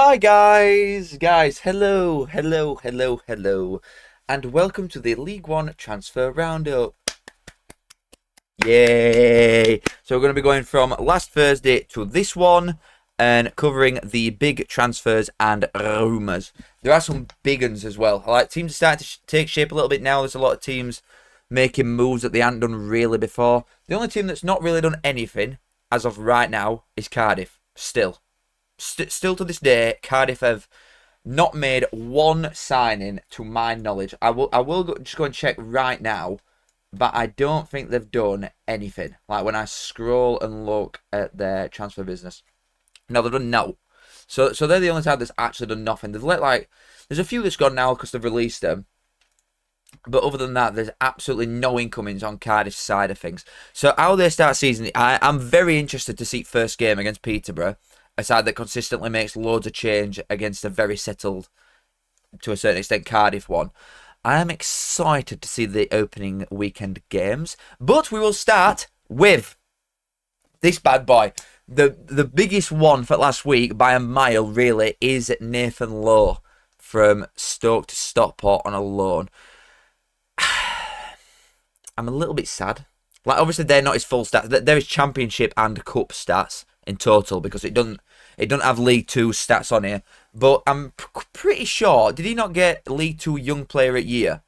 Hi guys, hello, and welcome to the League One Transfer Roundup. Yay! So we're going to be going from last Thursday to this one, and covering the big transfers and rumours. There are some big ones as well. Teams are starting to take shape a little bit now. There's a lot of teams making moves that they hadn't done really before. The only team that's not really done anything, as of right now, is Cardiff, still. Still to this day, Cardiff have not made one signing to my knowledge. I will just go and check right now, but I don't think they've done anything. Like when I scroll and look at their transfer business, no, they've done no. So they're the only side that's actually done nothing. They've there's a few that's gone now because they've released them, but other than that, there's absolutely no incomings on Cardiff's side of things. So how they start season, I'm very interested to see first game against Peterborough. A side that consistently makes loads of change against a very settled, to a certain extent, Cardiff one. I am excited to see the opening weekend games. But we will start with this bad boy. The biggest one for last week, by a mile, really, is Nathan Lowe from Stoke to Stockport on a loan. I'm a little bit sad. Obviously, they're not his full stats. They're his Championship and Cup stats in total, because it doesn't have League Two stats on here. But I'm pretty sure, did he not get League Two Young Player at Year?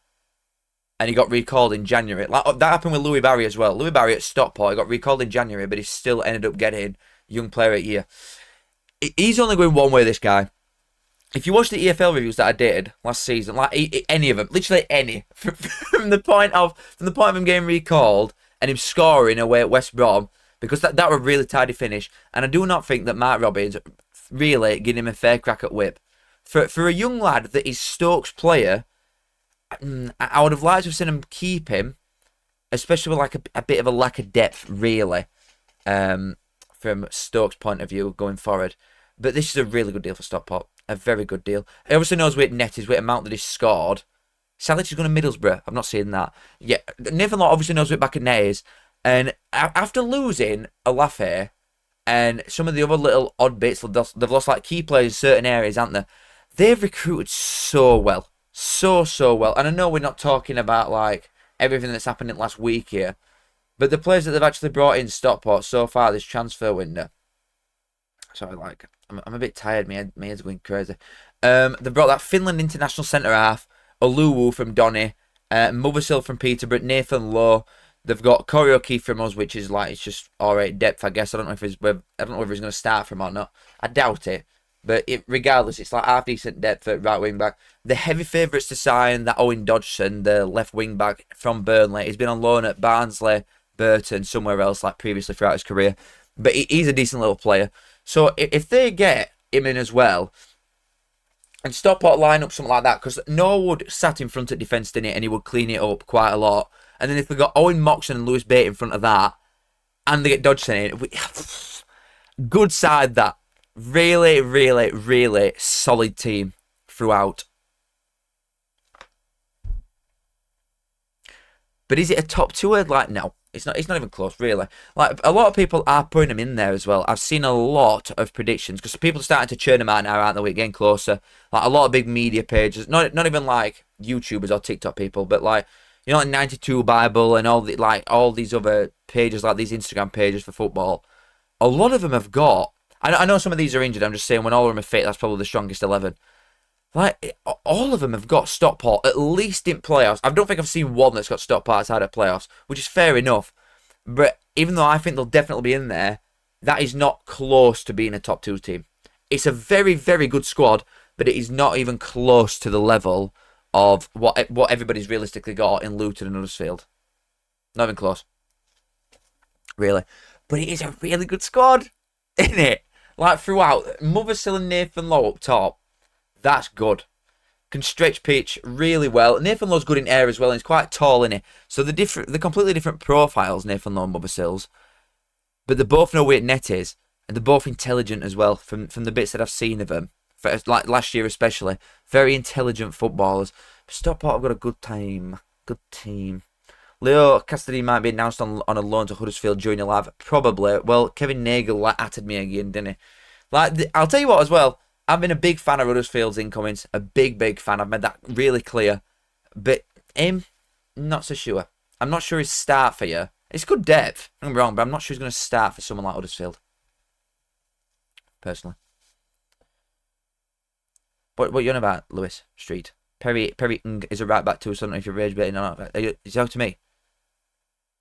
And he got recalled in January. That happened with Louis Barry as well. Louis Barry at Stockport, he got recalled in January, but he still ended up getting Young Player at Year. He's only going one way, this guy. If you watch the EFL reviews that I did last season, any of them, literally any, from the point of him getting recalled and him scoring away at West Brom, because that was a really tidy finish. And I do not think that Mark Robbins really giving him a fair crack at whip. For a young lad that is Stoke's player, I would have liked to have seen him keep him, especially with a bit of a lack of depth, really, from Stoke's point of view going forward. But this is a really good deal for Stockport. A very good deal. He obviously knows where net is, with the amount that he's scored. Sadly, he's going to Middlesbrough. I've not seen that. Yeah, Nathan Law obviously knows where back at net is. And after losing Olaofe and some of the other little odd bits, they've lost key players in certain areas, haven't they? They've recruited so well. So well. And I know we're not talking about everything that's happened in last week here, but the players that they've actually brought in Stockport so far this transfer window. Sorry, I'm a bit tired, my head's going crazy. They brought that Finland international centre half, Lowe from Doughty, Mothersill from Peterborough, Nathan Lowe. They've got Corey O'Keefe from us, which is it's just alright depth, I guess. I don't know whether he's going to start from or not. I doubt it. But regardless, it's half decent depth at right wing back. The heavy favourites to sign that Owen Dodgson, the left wing back from Burnley. He's been on loan at Barnsley, Burton, somewhere else previously throughout his career. But he's a decent little player. So if they get him in as well, and Stockport line up something like that, because Norwood sat in front of defence, didn't it, and he would clean it up quite a lot. And then if they got Owen Moxon and Lewis Bate in front of that, and they get Dodgson in, good side that. Really, really, really solid team throughout. But is it a top two? No. It's not even close, really. A lot of people are putting him in there as well. I've seen a lot of predictions, because people are starting to churn them out now, aren't they? We're getting closer. A lot of big media pages, not even YouTubers or TikTok people, but 92 Bible and all these other pages, these Instagram pages for football. A lot of them have got. I know some of these are injured. I'm just saying, when all of them are fit, that's probably the strongest 11. All of them have got Stockport, at least in playoffs. I don't think I've seen one that's got Stockport outside of playoffs, which is fair enough. But even though I think they'll definitely be in there, that is not close to being a top two team. It's a very, very good squad, but it is not even close to the level of what everybody's realistically got in Luton and Huddersfield. Not even close. Really. But it is a really good squad, isn't it? Throughout, Mothersill and Nathan Lowe up top, that's good. Can stretch pitch really well. Nathan Lowe's good in air as well, and he's quite tall, isn't he? So they're completely different profiles, Nathan Lowe and Mothersills. But they both know where net is, and they're both intelligent as well, from the bits that I've seen of them. Last year especially. Very intelligent footballers. Stockport have got a good team. Good team. Leo Cassidy might be announced on a loan to Huddersfield during a live. Probably. Well, Kevin Nagel atted me again, didn't he? I'll tell you what as well. I've been a big fan of Huddersfield's incomings. A big fan. I've made that really clear. But him, not so sure. I'm not sure his start for you. It's good depth. Don't get me wrong, but I'm not sure he's going to start for someone like Huddersfield. Personally. What are you on about, Lewis Street? Perry is a right back too, so I don't know if you're rage baiting or not. Is it out to me?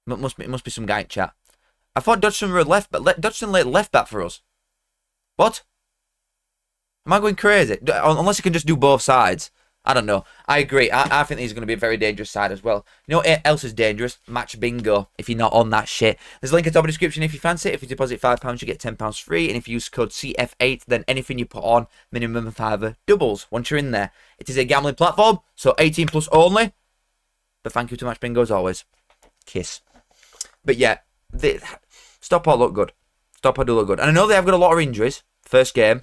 It must be some guy in chat. I thought Dodgson were left, but Dodgson laid left back for us. What? Am I going crazy? Unless you can just do both sides. I don't know. I agree. I think he's going to be a very dangerous side as well. You know what else is dangerous? Match bingo. If you're not on that shit. There's a link at the top of the description if you fancy it. If you deposit £5, you get £10 free. And if you use code CF8, then anything you put on, minimum of £5 doubles once you're in there. It is a gambling platform, so 18 plus only. But thank you to Match Bingo as always. Kiss. But yeah, Stockport look good. Stockport do look good. And I know they have got a lot of injuries. First game.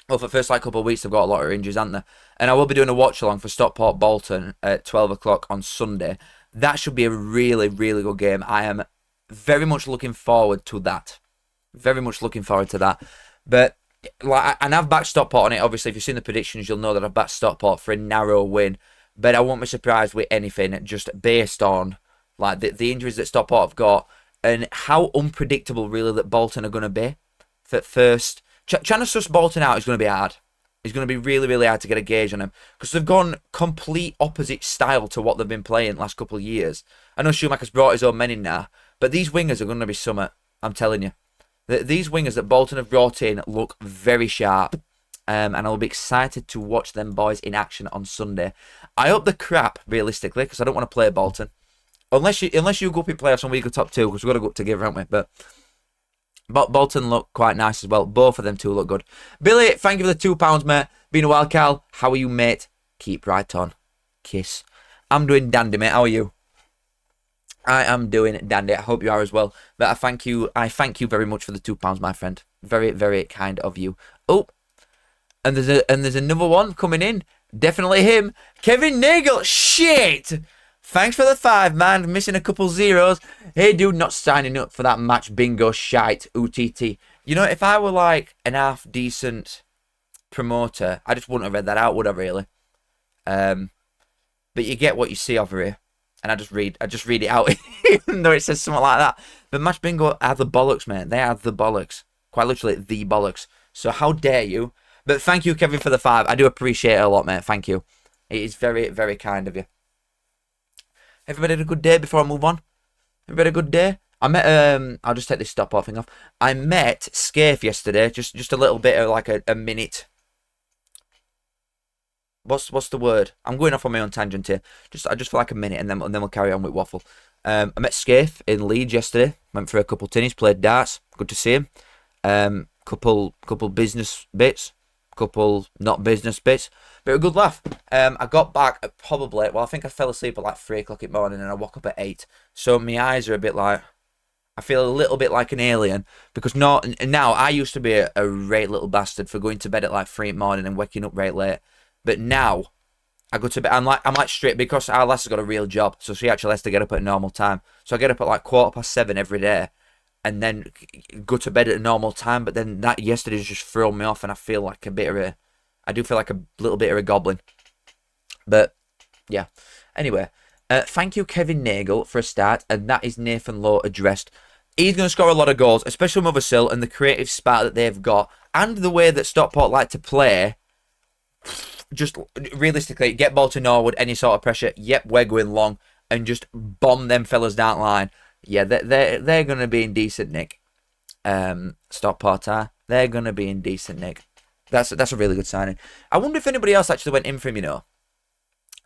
Well, for the first couple of weeks, they've got a lot of injuries, haven't they? And I will be doing a watch-along for Stockport Bolton at 12 o'clock on Sunday. That should be a really good game. I am very much looking forward to that. Very much looking forward to that. But, and I've backed Stockport on it. Obviously, if you've seen the predictions, you'll know that I've backed Stockport for a narrow win. But I won't be surprised with anything just based on the injuries that Stockport have got and how unpredictable, really, that Bolton are going to be. For first... Trying to suss Bolton out is going to be hard. It's going to be really hard to get a gauge on them. Because they've gone complete opposite style to what they've been playing the last couple of years. I know Schumacher's brought his own men in now. But these wingers are going to be summer. I'm telling you. These wingers that Bolton have brought in look very sharp. And I'll be excited to watch them boys in action on Sunday. I hope the crap, realistically, because I don't want to play Bolton. Unless you go up in playoffs and we go top 2. Because we've got to go up together, haven't we? But Bolton look quite nice as well. Both of them two look good. Billy, thank you for the £2, mate. Been a while, Cal. How are you, mate? Keep right on. Kiss. I'm doing dandy, mate. How are you? I am doing dandy. I hope you are as well. But I thank you very much for the £2, my friend. Very kind of you. Oh, and there's another one coming in. Definitely him. Kevin Nagel. Shit. Thanks for the 5, man. Missing a couple zeros. Hey, dude, not signing up for that match bingo shite. UTT. You know, if I were like an half decent promoter, I just wouldn't have read that out, would I really? But you get what you see over here. And I just read it out, even though it says something like that. But match bingo are the bollocks, man. They are the bollocks. Quite literally, the bollocks. So how dare you? But thank you, Kevin, for the 5. I do appreciate it a lot, mate. Thank you. It is very kind of you. Everybody had a good day before I move on? Everybody had a good day? I met, I'll just take this Stockport thing off. I met Scaife yesterday, just a little bit of like a minute. What's the word? I'm going off on my own tangent here. Just for like a minute and then we'll carry on with waffle. I met Scaife in Leeds yesterday. Went for a couple tinnies, played darts. Good to see him. Couple business bits. Couple not business bits. But a good laugh. I got back at probably, I think I fell asleep at like 3 o'clock in the morning and I woke up at 8. So my eyes are a bit like, I feel a little bit like an alien. Because now I used to be a right little bastard for going to bed at like 3 in the morning and waking up right late. But now, I go to bed, I'm like straight, because our lass has got a real job. So she actually has to get up at a normal time. So I get up at like 7:15 every day. And then go to bed at a normal time. But then that yesterday's just thrown me off and I feel like I do feel like a little bit of a goblin. But, yeah. Anyway, thank you, Kevin Nagel, for a start. And that is Nathan Lowe addressed. He's going to score a lot of goals, especially with Mothersill and the creative spark that they've got. And the way that Stockport like to play. Just realistically, get ball to Norwood, any sort of pressure. Yep, we're going long. And just bomb them fellas down the line. Yeah, they're going to be in decent nick. Stockport are. They're going to be in decent nick. That's a really good signing. I wonder if anybody else actually went in for him, you know.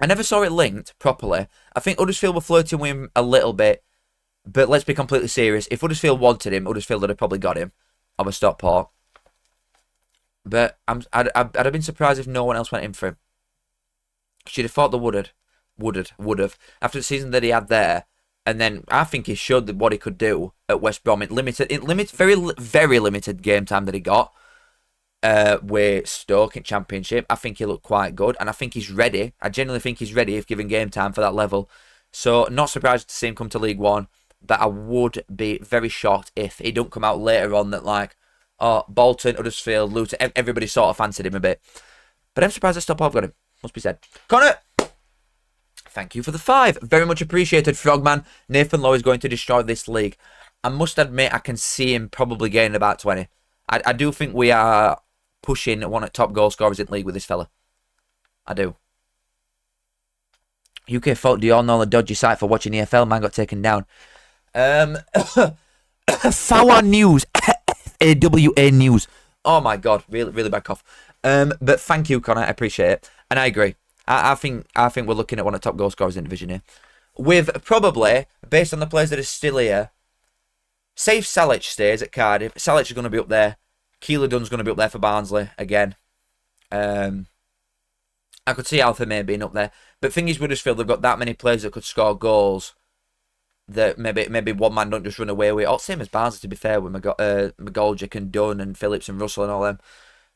I never saw it linked properly. I think Huddersfield were flirting with him a little bit. But let's be completely serious. If Huddersfield wanted him, Huddersfield would have probably got him. Of a Stockport. But I'd have been surprised if no one else went in for him. She'd have thought they would have. After the season that he had there. And then I think he showed what he could do at West Brom. Very limited game time that he got. With Stoke in Championship. I think he looked quite good. And I think he's ready. I genuinely think he's ready if given game time for that level. So not surprised to see him come to League One. But I would be very shocked if he don't come out later on that like, or Bolton, Huddersfield, Luton, everybody sort of fancied him a bit. But I'm surprised that Stockport got him, must be said. Kone, thank you for the 5. Very much appreciated, Frogman. Nathan Lowe is going to destroy this league. I must admit, I can see him probably getting about 20. I do think we are pushing one of the top goal scorers in the league with this fella. I do. UK folk, do you all know the dodgy site for watching EFL? Man got taken down. Foul News. AWA News. Oh my god, really, really bad cough. But thank you, Connor. I appreciate it. And I agree. I think we're looking at one of the top goal scorers in the division here. With probably, based on the players that are still here, say if Salic stays at Cardiff, Salic is going to be up there. Keeler Dunn's going to be up there for Barnsley again. I could see Alfie May being up there. But thing is, Huddersfield, they've got that many players that could score goals that maybe one man don't just run away with. Or same as Barnsley, to be fair, with McGoldrick and Dunn and Phillips and Russell and all them.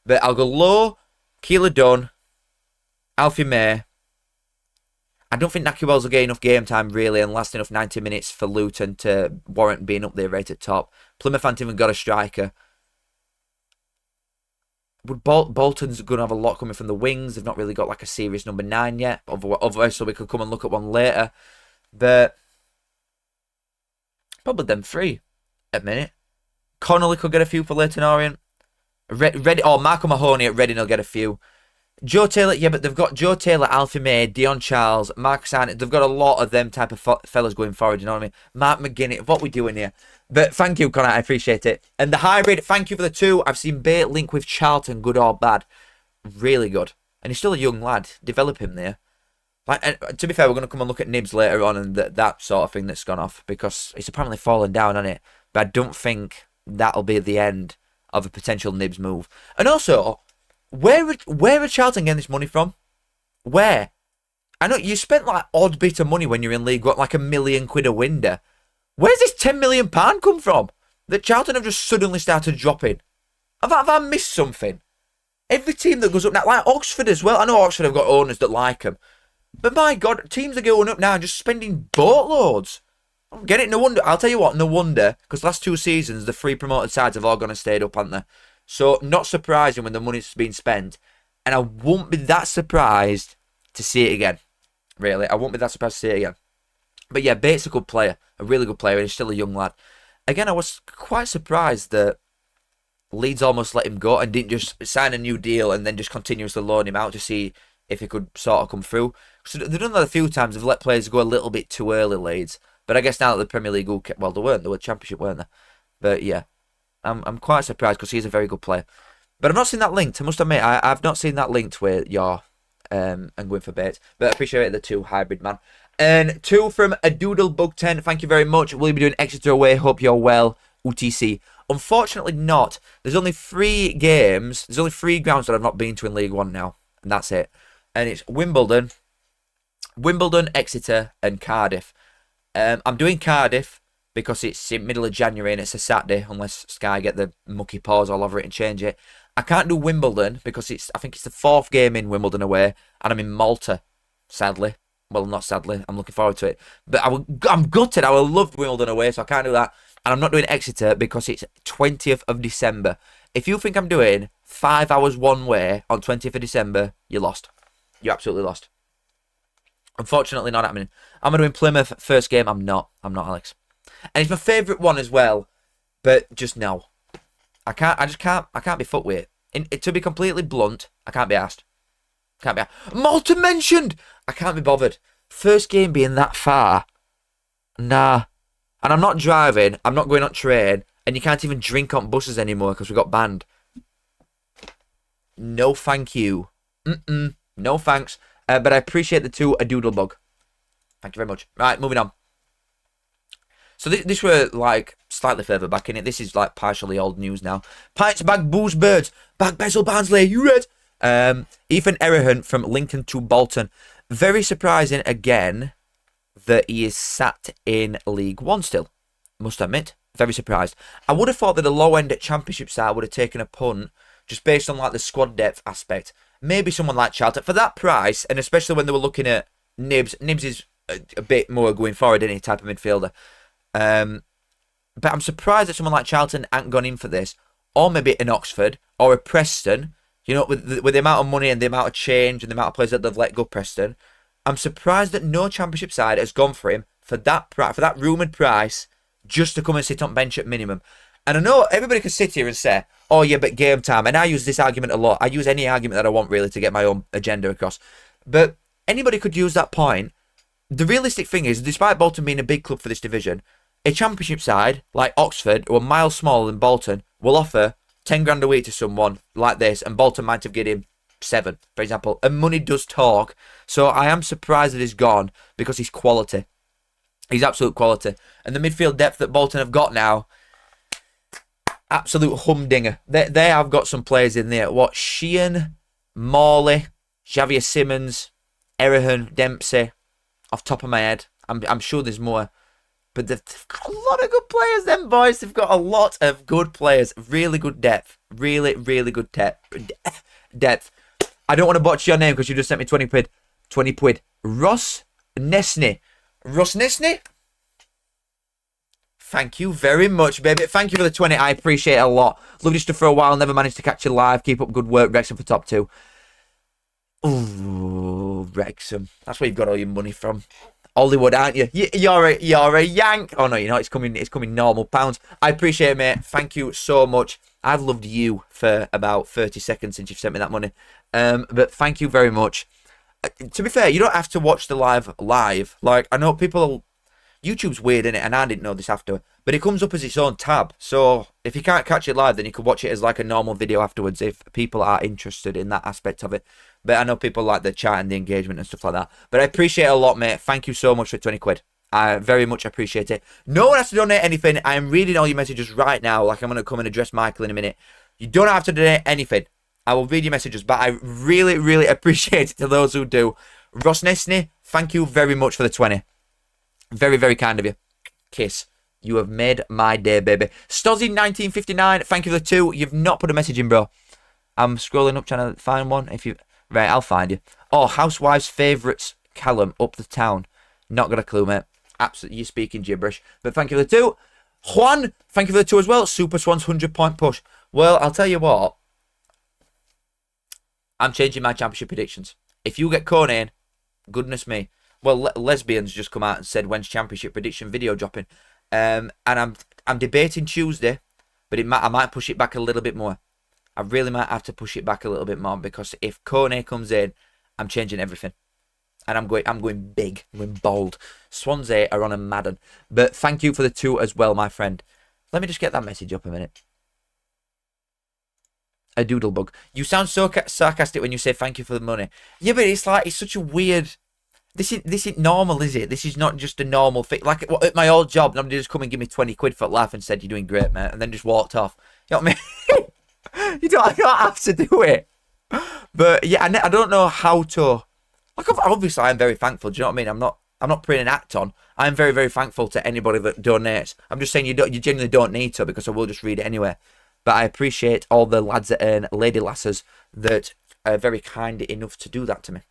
But I'll go Lowe, Keeler Dunn, Alfie May. I don't think Nakiwells will get enough game time, really, and last enough 90 minutes for Luton to warrant being up there right at top. Plymouth haven't even got a striker. Bolton's going to have a lot coming from the wings. They've not really got like a serious number 9 yet. Otherwise, so we could come and look at one later. But probably them 3 at the minute. Connolly could get a few for Leyton Orient. Marco Mahoney at Reading will get a few. Joe Taylor, yeah, but they've got Joe Taylor, Alfie May, Dion Charles, Marcus Arnott. They've got a lot of them type of fellas going forward, you know what I mean? Mark McGuinness, what we doing here? But thank you, Connor, I appreciate it. And the hybrid, thank you for the 2. I've seen Bait link with Charlton, good or bad. Really good. And he's still a young lad. Develop him there. Like, and to be fair, we're going to come and look at Knibbs later on and that sort of thing that's gone off. Because it's apparently fallen down, hasn't it? But I don't think that'll be the end of a potential Knibbs move. And also, where are Charlton getting this money from? Where? I know you spent like odd bit of money when you're in League One, like £1 million a window. Where's this £10 million come from? That Charlton have just suddenly started dropping. Have I missed something? Every team that goes up now, like Oxford as well. I know Oxford have got owners that like them. But my God, teams are going up now and just spending boatloads. I don't get it, no wonder. I'll tell you what, no wonder. Because last 2 seasons, the 3 promoted sides have all gone and stayed up, haven't they? So, not surprising when the money's been spent. And I won't be that surprised to see it again. Really, I won't be that surprised to see it again. But yeah, Bates a good player. A really good player, and he's still a young lad. Again, I was quite surprised that Leeds almost let him go and didn't just sign a new deal and then just continuously loan him out to see if he could sort of come through. So they've done that a few times. They've let players go a little bit too early, Leeds. But I guess now that the Premier League, well, they were Championship, weren't they? But yeah. I'm quite surprised because he's a very good player. But I've not seen that linked. I must admit, I've not seen that linked with your and going for Bates. But I appreciate the 2 hybrid, man. And 2 from a Doodlebug 10. Thank you very much. We'll be doing Exeter away. Hope you're well. UTC. Unfortunately not. There's only 3 games. There's only 3 grounds that I've not been to in League One now. And that's it. And it's Wimbledon, Exeter and Cardiff. I'm doing Cardiff because it's in middle of January and it's a Saturday, unless Sky get the mucky paws all over it and change it. I can't do Wimbledon because I think it's the 4th game in Wimbledon away, and I'm in Malta, sadly. Well, not sadly, I'm looking forward to it. But I'm gutted, I would love Wimbledon away, so I can't do that. And I'm not doing Exeter because it's 20th of December. If you think I'm doing 5 hours one way on 20th of December, you're lost. You're absolutely lost. Unfortunately, not happening. I'm doing Plymouth first game. I'm not, Alex. And it's my favourite one as well, but just no. I can't be fucked with it. To be completely blunt, I can't be asked. Malta mentioned! I can't be bothered. First game being that far. Nah. And I'm not driving, I'm not going on train, and you can't even drink on buses anymore because we got banned. No thank you. No thanks. But I appreciate the 2 a Doodlebug. Thank you very much. Right, moving on. So this were like slightly further back in it. This is like partially old news now. Pints, bag, booze, birds. Back, Bezel, Barnsley. You read? Ethan Erhahon from Lincoln to Bolton. Very surprising again that he is sat in League One still. Must admit. Very surprised. I would have thought that a low end at Championship side would have taken a punt just based on like the squad depth aspect. Maybe someone like Charlton. For that price, and especially when they were looking at Knibbs. Knibbs is a bit more going forward, any type of midfielder. But I'm surprised that someone like Charlton ain't gone in for this. or maybe an Oxford or a Preston, you know, with the amount of money and the amount of change and the amount of players that they've let go, Preston, I'm surprised that no Championship side has gone for him for that rumoured price just to come and sit on bench at minimum. And I know everybody can sit here and say, oh yeah, but game time. And I use this argument a lot. I use any argument that I want really to get my own agenda across. But anybody could use that point. The realistic thing is, despite Bolton being a big club for this division, a Championship side like Oxford, who are miles smaller than Bolton, will offer 10 grand a week to someone like this, and Bolton might have given him 7, for example. And money does talk. So I am surprised that he's gone because he's quality. He's absolute quality. And the midfield depth that Bolton have got now, absolute humdinger. They have got some players in there. What? Sheehan, Morley, Xavier Simmons, Erhahon, Dempsey. Off top of my head. I'm sure there's more. But they've got a lot of good players, them boys. They've got a lot of good players. Really good depth. Really, really good depth. I don't want to botch your name because you just sent me 20 quid. 20 quid. Ross Nesney. Ross Nesney? Thank you very much, baby. Thank you for the 20. I appreciate it a lot. Loved you for a while. Never managed to catch you live. Keep up good work. Wrexham for top 2. Ooh, Wrexham. That's where you've got all your money from. Hollywood, aren't you? You're a Yank. Oh no, you know it's coming normal pounds. I appreciate it, mate. Thank you so much. I've loved you for about 30 seconds since you've sent me that money. But thank you very much. To be fair, you don't have to watch the live. Like, I know people. YouTube's weird, innit? And I didn't know this after. But it comes up as its own tab. So if you can't catch it live, then you can watch it as like a normal video afterwards if people are interested in that aspect of it. But I know people like the chat and the engagement and stuff like that. But I appreciate it a lot, mate. Thank you so much for 20 quid. I very much appreciate it. No one has to donate anything. I am reading all your messages right now. Like, I'm going to come and address Michael in a minute. You don't have to donate anything. I will read your messages. But I really, really appreciate it to those who do. Ross Nesney, thank you very much for the 20. Very, very kind of you. Kiss. You have made my day, baby. Stozzy1959, thank you for the 2. You've not put a message in, bro. I'm scrolling up trying to find one. Right, I'll find you. Oh, Housewives' favourites, Callum, up the town. Not got a clue, mate. Absolutely, you're speaking gibberish. But thank you for the 2. Juan, thank you for the 2 as well. Super Swans 100-point push. Well, I'll tell you what. I'm changing my championship predictions. If you get Kone in, goodness me. Well, Lesbians just come out and said when's championship prediction video dropping. And I'm debating Tuesday, but I might push it back a little bit more. I really might have to push it back a little bit more because if Kone comes in, I'm changing everything. And I'm going big, I'm going bold. Swansea are on a Madden. But thank you for the 2 as well, my friend. Let me just get that message up a minute. A doodlebug. You sound so sarcastic when you say thank you for the money. Yeah, but it's like, it's such a weird... This isn't normal, is it? This is not just a normal thing. Like at my old job, somebody just come and give me 20 quid for a laugh and said, you're doing great, mate. And then just walked off. You know what I mean? You don't have to do it. But yeah, I don't know how to... Like, obviously, I'm very thankful. Do you know what I mean? I'm not putting an act on. I'm very, very thankful to anybody that donates. I'm just saying you genuinely don't need to because I will just read it anyway. But I appreciate all the lads that earn lady lasses that are very kind enough to do that to me.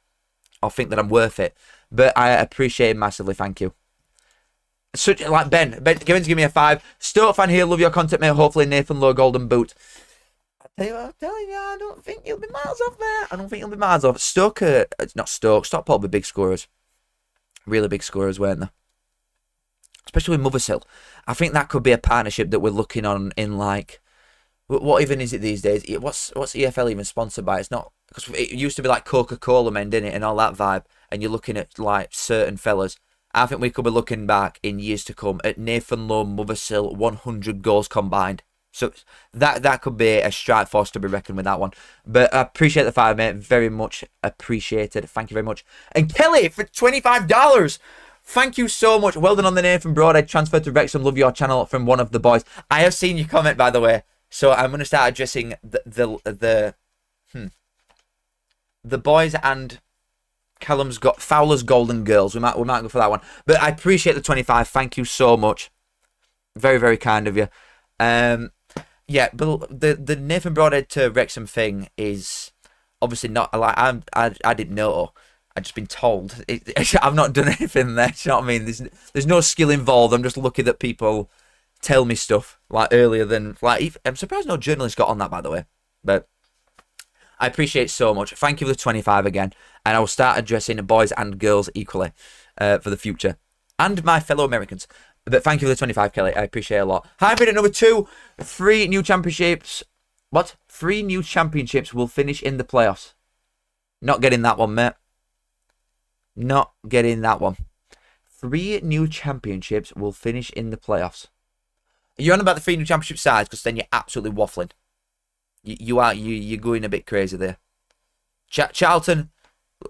I think that I'm worth it. But I appreciate it massively. Thank you. Such like Ben Gibbons, give me a 5. Stoke fan here. Love your content, mate. Hopefully Nathan Lowe golden boot. I'm telling you, I don't think you'll be miles off there. I don't think you'll be miles off. It's not Stoke. Stockport will be big scorers. Really big scorers, weren't they? Especially with Mothersill. I think that could be a partnership that we're looking on in like... What even is it these days? What's EFL even sponsored by? It's not... Because it used to be like Coca-Cola men, didn't it? And all that vibe. And you're looking at like certain fellas. I think we could be looking back in years to come at Nathan Lowe, Mothersill, 100 goals combined. So that could be a strike force to be reckoned with, that one. But I appreciate the 5, mate. Very much appreciated. Thank you very much. And Kelly for $25. Thank you so much. Well done on the Nathan Broadhead transfer to Wrexham. Love your channel from one of the boys. I have seen your comment, by the way. So I'm going to start addressing the boys and Callum's got Fowler's Golden Girls. We might go for that one. But I appreciate the 25. Thank you so much. Very, very kind of you. Yeah, but the Nathan Broadhead to Wrexham thing is obviously not like I didn't know. I've just been told. I've not done anything there. Do you know what I mean? There's no skill involved. I'm just lucky that people tell me stuff like earlier than like. I'm surprised no journalist got on that, by the way. But I appreciate it so much. Thank you for the 25 again, and I will start addressing the boys and girls equally for the future, and my fellow Americans. But thank you for the 25, Kelly. I appreciate it a lot. Hybrid at number 2. 3 new championships. What? 3 new championships will finish in the playoffs. Not getting that one, mate. Not getting that one. 3 new championships will finish in the playoffs. You're on about the 3 new championship sides, because then you're absolutely waffling. You're going a bit crazy there. Charlton,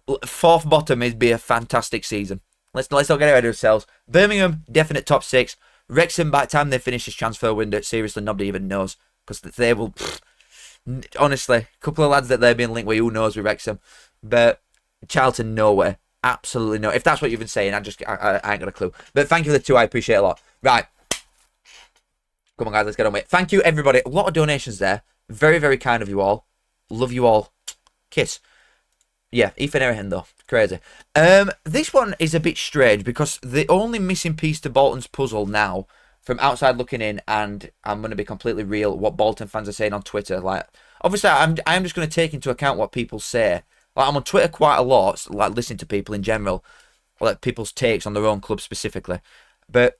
4th bottom is be a fantastic season. Let's not get ahead of ourselves. Birmingham, definite top 6. Wrexham, by the time they finish this transfer window, seriously, nobody even knows. Because they will... honestly, a couple of lads that they've been linked with, who knows with Wrexham. But Charlton, nowhere. Absolutely no. If that's what you've been saying, I ain't got a clue. But thank you for the 2, I appreciate it a lot. Right. Come on, guys, let's get on with it. Thank you, everybody. A lot of donations there. Very, very kind of you all. Love you all. Kiss. Yeah, Ethan Erhahon, though. Crazy. This one is a bit strange because the only missing piece to Bolton's puzzle now, from outside looking in, and I'm going to be completely real, what Bolton fans are saying on Twitter. Like, obviously, I'm just going to take into account what people say. Like, I'm on Twitter quite a lot, like listening to people in general, like people's takes on their own club specifically. But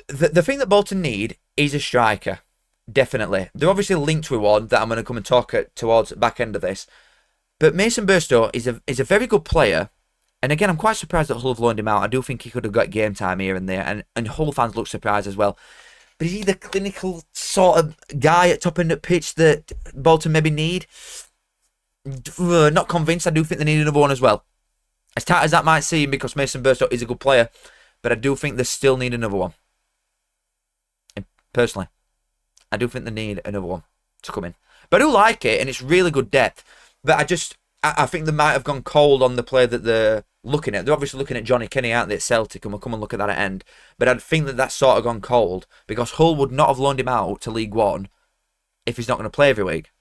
the thing that Bolton need is a striker. Definitely. They're obviously linked with one that I'm going to come and talk towards the back end of this. But Mason Burstow is a very good player. And again, I'm quite surprised that Hull have loaned him out. I do think he could have got game time here and there. And Hull fans look surprised as well. But is he the clinical sort of guy at top end of pitch that Bolton maybe need? Not convinced. I do think they need another one as well. As tight as that might seem, because Mason Burstow is a good player. But I do think they still need another one. And personally, I do think they need another one to come in. But I do like it, and it's really good depth. But I think they might have gone cold on the player that they're looking at. They're obviously looking at Johnny Kenny, aren't they, at Celtic, and we'll come and look at that at end. But I think that that's sort of gone cold, because Hull would not have loaned him out to League One if he's not going to play every week.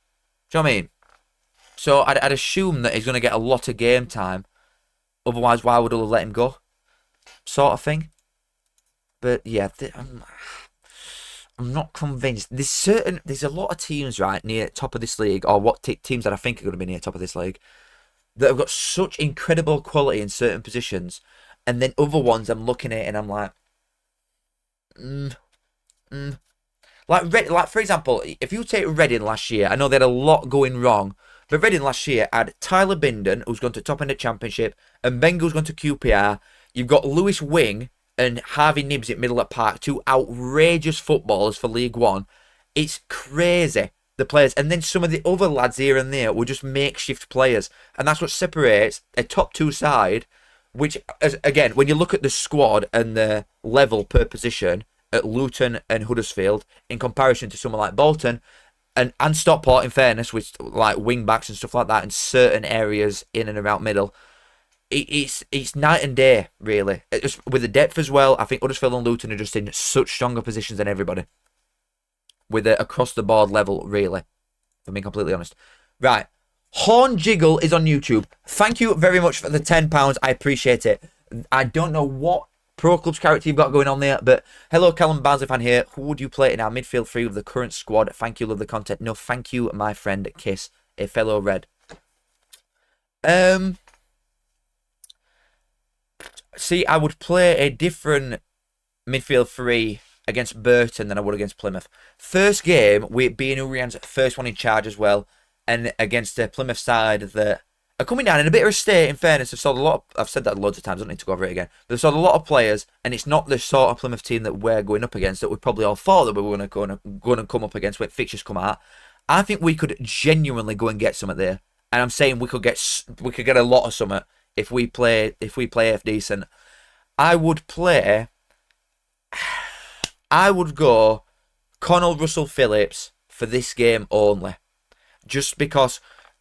Do you know what I mean? So I'd assume that he's going to get a lot of game time. Otherwise, why would Hull have let him go? Sort of thing. But yeah, I'm not convinced. There's a lot of teams right near top of this league, or what teams that I think are going to be near top of this league, that have got such incredible quality in certain positions, and then other ones I'm looking at and I'm like, like for example, if you take Reading last year, I know they had a lot going wrong, but Reading last year had Tyler Binden, who's gone to top end of Championship, and Bengal's gone to QPR. You've got Lewis Wing and Harvey Knibbs at Middle at Park, 2 outrageous footballers for League One. It's crazy, the players. And then some of the other lads here and there were just makeshift players. And that's what separates a top 2 side, which, again, when you look at the squad and the level per position at Luton and Huddersfield, in comparison to someone like Bolton and Stockport, in fairness, with like wing backs and stuff like that in certain areas in and around middle, it's night and day, really. Just with the depth as well, I think Huddersfield and Luton are just in such stronger positions than everybody. With an across-the-board level, really. If I'm being completely honest. Right. Horn Jiggle is on YouTube. Thank you very much for the £10. I appreciate it. I don't know what Pro Clubs character you've got going on there, but hello, Callum Barnsley fan here. Who would you play in our midfield 3 of the current squad? Thank you, love the content. No, thank you, my friend Kiss, a fellow Red. See, I would play a different midfield 3 against Burton than I would against Plymouth. First game, with being Urian's first one in charge as well, and against the Plymouth side that are coming down in a bit of a state, in fairness. I've said that loads of times, I don't need to go over it again. But they've sold a lot of players, and it's not the sort of Plymouth team that we're going up against, that we probably all thought that we were going to come up against when fixtures come out. I think we could genuinely go and get something there. And I'm saying we could get a lot of something if we play half decent. I would go Connell Russell Phillips for this game only. Just because,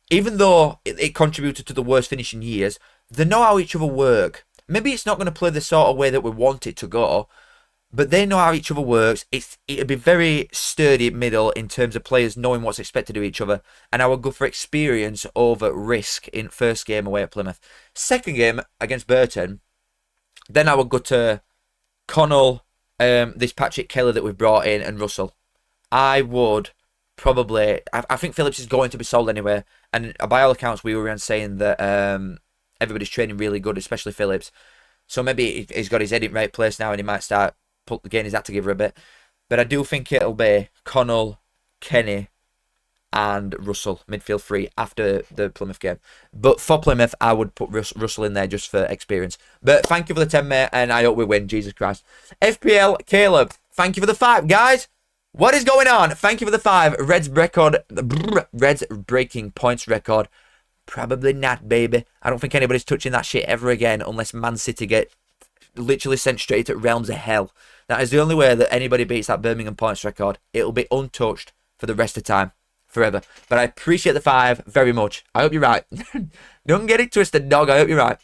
even though it contributed to the worst finishing years, they know how each other work. Maybe it's not going to play the sort of way that we want it to go, but they know how each other works. It'll be very sturdy middle in terms of players knowing what's expected of each other, and I would go for experience over risk in first game away at Plymouth. Second game against Burton, then I would go to Connell, this Patrick Kelly that we've brought in and Russell, I would probably... I think Phillips is going to be sold anyway. And by all accounts, we were around saying that everybody's training really good, especially Phillips. So maybe he's got his head in right place now and he might start getting his act together a bit. But I do think it'll be Connell, Kenny, and Russell, midfield three, after the Plymouth game. But for Plymouth, I would put Russell in there just for experience. But thank you for the 10, mate, and I hope we win, Jesus Christ. FPL, Caleb, thank you for the 5. Guys, what is going on? Thank you for the 5. Reds breaking points record. Probably not, baby. I don't think anybody's touching that shit ever again unless Man City get literally sent straight to realms of hell. That is the only way that anybody beats that Birmingham points record. It'll be untouched for the rest of the time. Forever. But I appreciate the 5 very much. I hope you're right. Don't get it twisted, dog. I hope you're right.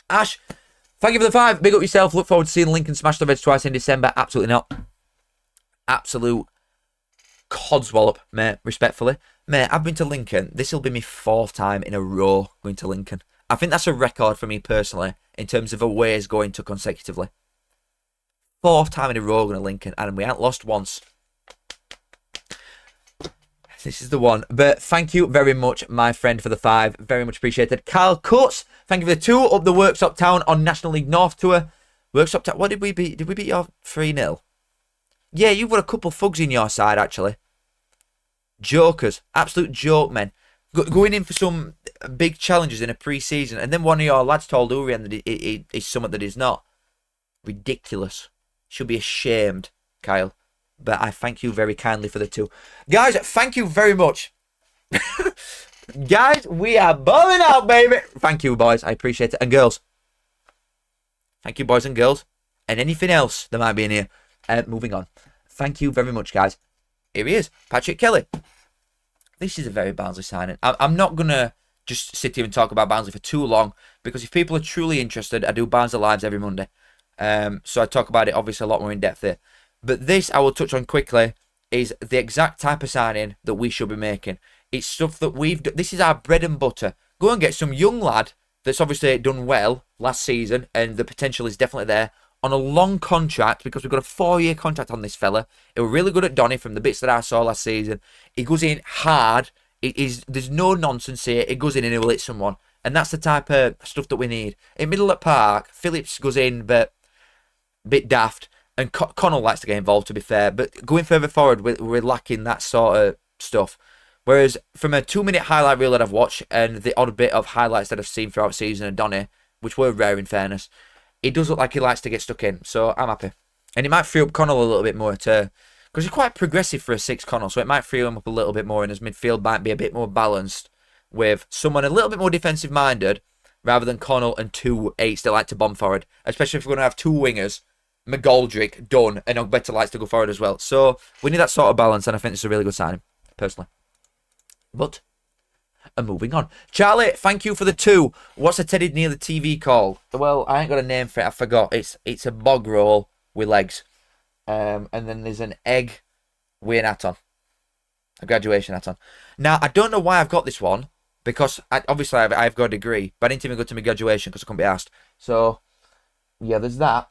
Ash, thank you for the 5. Big up yourself. Look forward to seeing Lincoln smash the Reds twice in December. Absolutely not. Absolute codswallop, mate. Respectfully. Mate, I've been to Lincoln. This will be my 4th time in a row going to Lincoln. I think that's a record for me personally in terms of aways going to consecutively. 4th time in a row going to Lincoln. And we haven't lost once. This is the one. But thank you very much, my friend, for the 5. Very much appreciated. Carl Cuts, thank you for the 2. Up the Worksop Town on National League North Tour. Worksop Town. What did we beat? Did we beat your 3-0? Yeah, you've got a couple thugs in your side, actually. Jokers. Absolute joke, men. Going in for some big challenges in a pre-season. And then one of your lads told Urian that he's something that he's not. Ridiculous. Should be ashamed, Kyle. But I thank you very kindly for the 2. Guys, thank you very much. Guys, we are balling out, baby. Thank you, boys. I appreciate it. And girls. Thank you, boys and girls. And anything else that might be in here. Moving on. Thank you very much, guys. Here he is. Patrick Kelly. This is a very Barnsley signing. I'm not going to just sit here and talk about Barnsley for too long. Because if people are truly interested, I do Barnsley Lives every Monday. So I talk about it, obviously, a lot more in depth here. But this, I will touch on quickly, is the exact type of signing that we should be making. It's stuff that we've done. This is our bread and butter. Go and get some young lad that's obviously done well last season, and the potential is definitely there, on a long contract, because we've got a 4-year contract on this fella. He was really good at Donny from the bits that I saw last season. He goes in hard. There's no nonsense here. He goes in and he will hit someone. And that's the type of stuff that we need. In middle of park, Phillips goes in, but a bit daft. And Connell likes to get involved, to be fair. But going further forward, we're lacking that sort of stuff. Whereas from a 2-minute highlight reel that I've watched and the odd bit of highlights that I've seen throughout the season of Donny, which were rare in fairness, it does look like he likes to get stuck in. So I'm happy. And it might free up Connell a little bit more to... Because he's quite progressive for a 6 Connell, so it might free him up a little bit more, and his midfield might be a bit more balanced with someone a little bit more defensive-minded rather than Connell and 2 8s that like to bomb forward. Especially if we're going to have 2 wingers. McGoldrick, Dunn, and Ogbetter likes to go forward as well. So we need that sort of balance, and I think this is a really good signing, personally. But, and moving on. Charlie, thank you for the 2. What's a Teddy near the TV called? Well, I ain't got a name for it. I forgot. It's a bog roll with legs. And then there's an egg with an hat on. A graduation hat on. Now, I don't know why I've got this one, because obviously I've got a degree, but I didn't even go to my graduation because I couldn't be asked. So, yeah, there's that.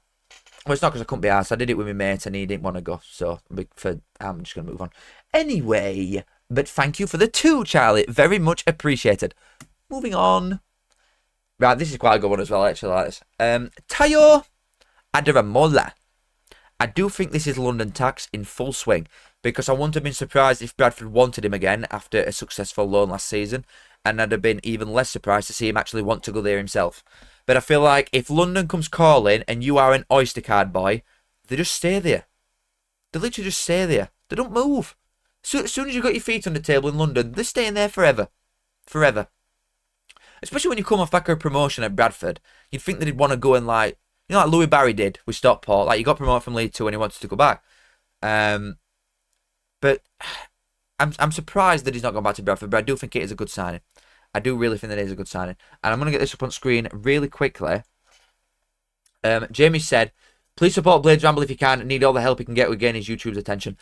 Well, it's not because I couldn't be asked. I did it with my mate and he didn't want to go. So, I'm just going to move on. Anyway, but thank you for the 2, Charlie. Very much appreciated. Moving on. Right, this is quite a good one as well. I actually like this. Tayo Adaramola. I do think this is London tax in full swing, because I wouldn't have been surprised if Bradford wanted him again after a successful loan last season, and I'd have been even less surprised to see him actually want to go there himself. But I feel like if London comes calling and you are an Oyster card boy, they just stay there. They literally just stay there. They don't move. So as soon as you've got your feet on the table in London, they're staying there forever. Forever. Especially when you come off back of a promotion at Bradford, you'd think that he'd want to go and like Louis Barry did with Stockport. Like, he got promoted from League 2 and he wanted to go back. But I'm surprised that he's not gone back to Bradford, but I do think it is a good signing. I do really think that it is a good signing. And I'm going to get this up on screen really quickly. Jamie said, please support Blades Ramble if you can. Need all the help he can get with gaining his YouTube's attention.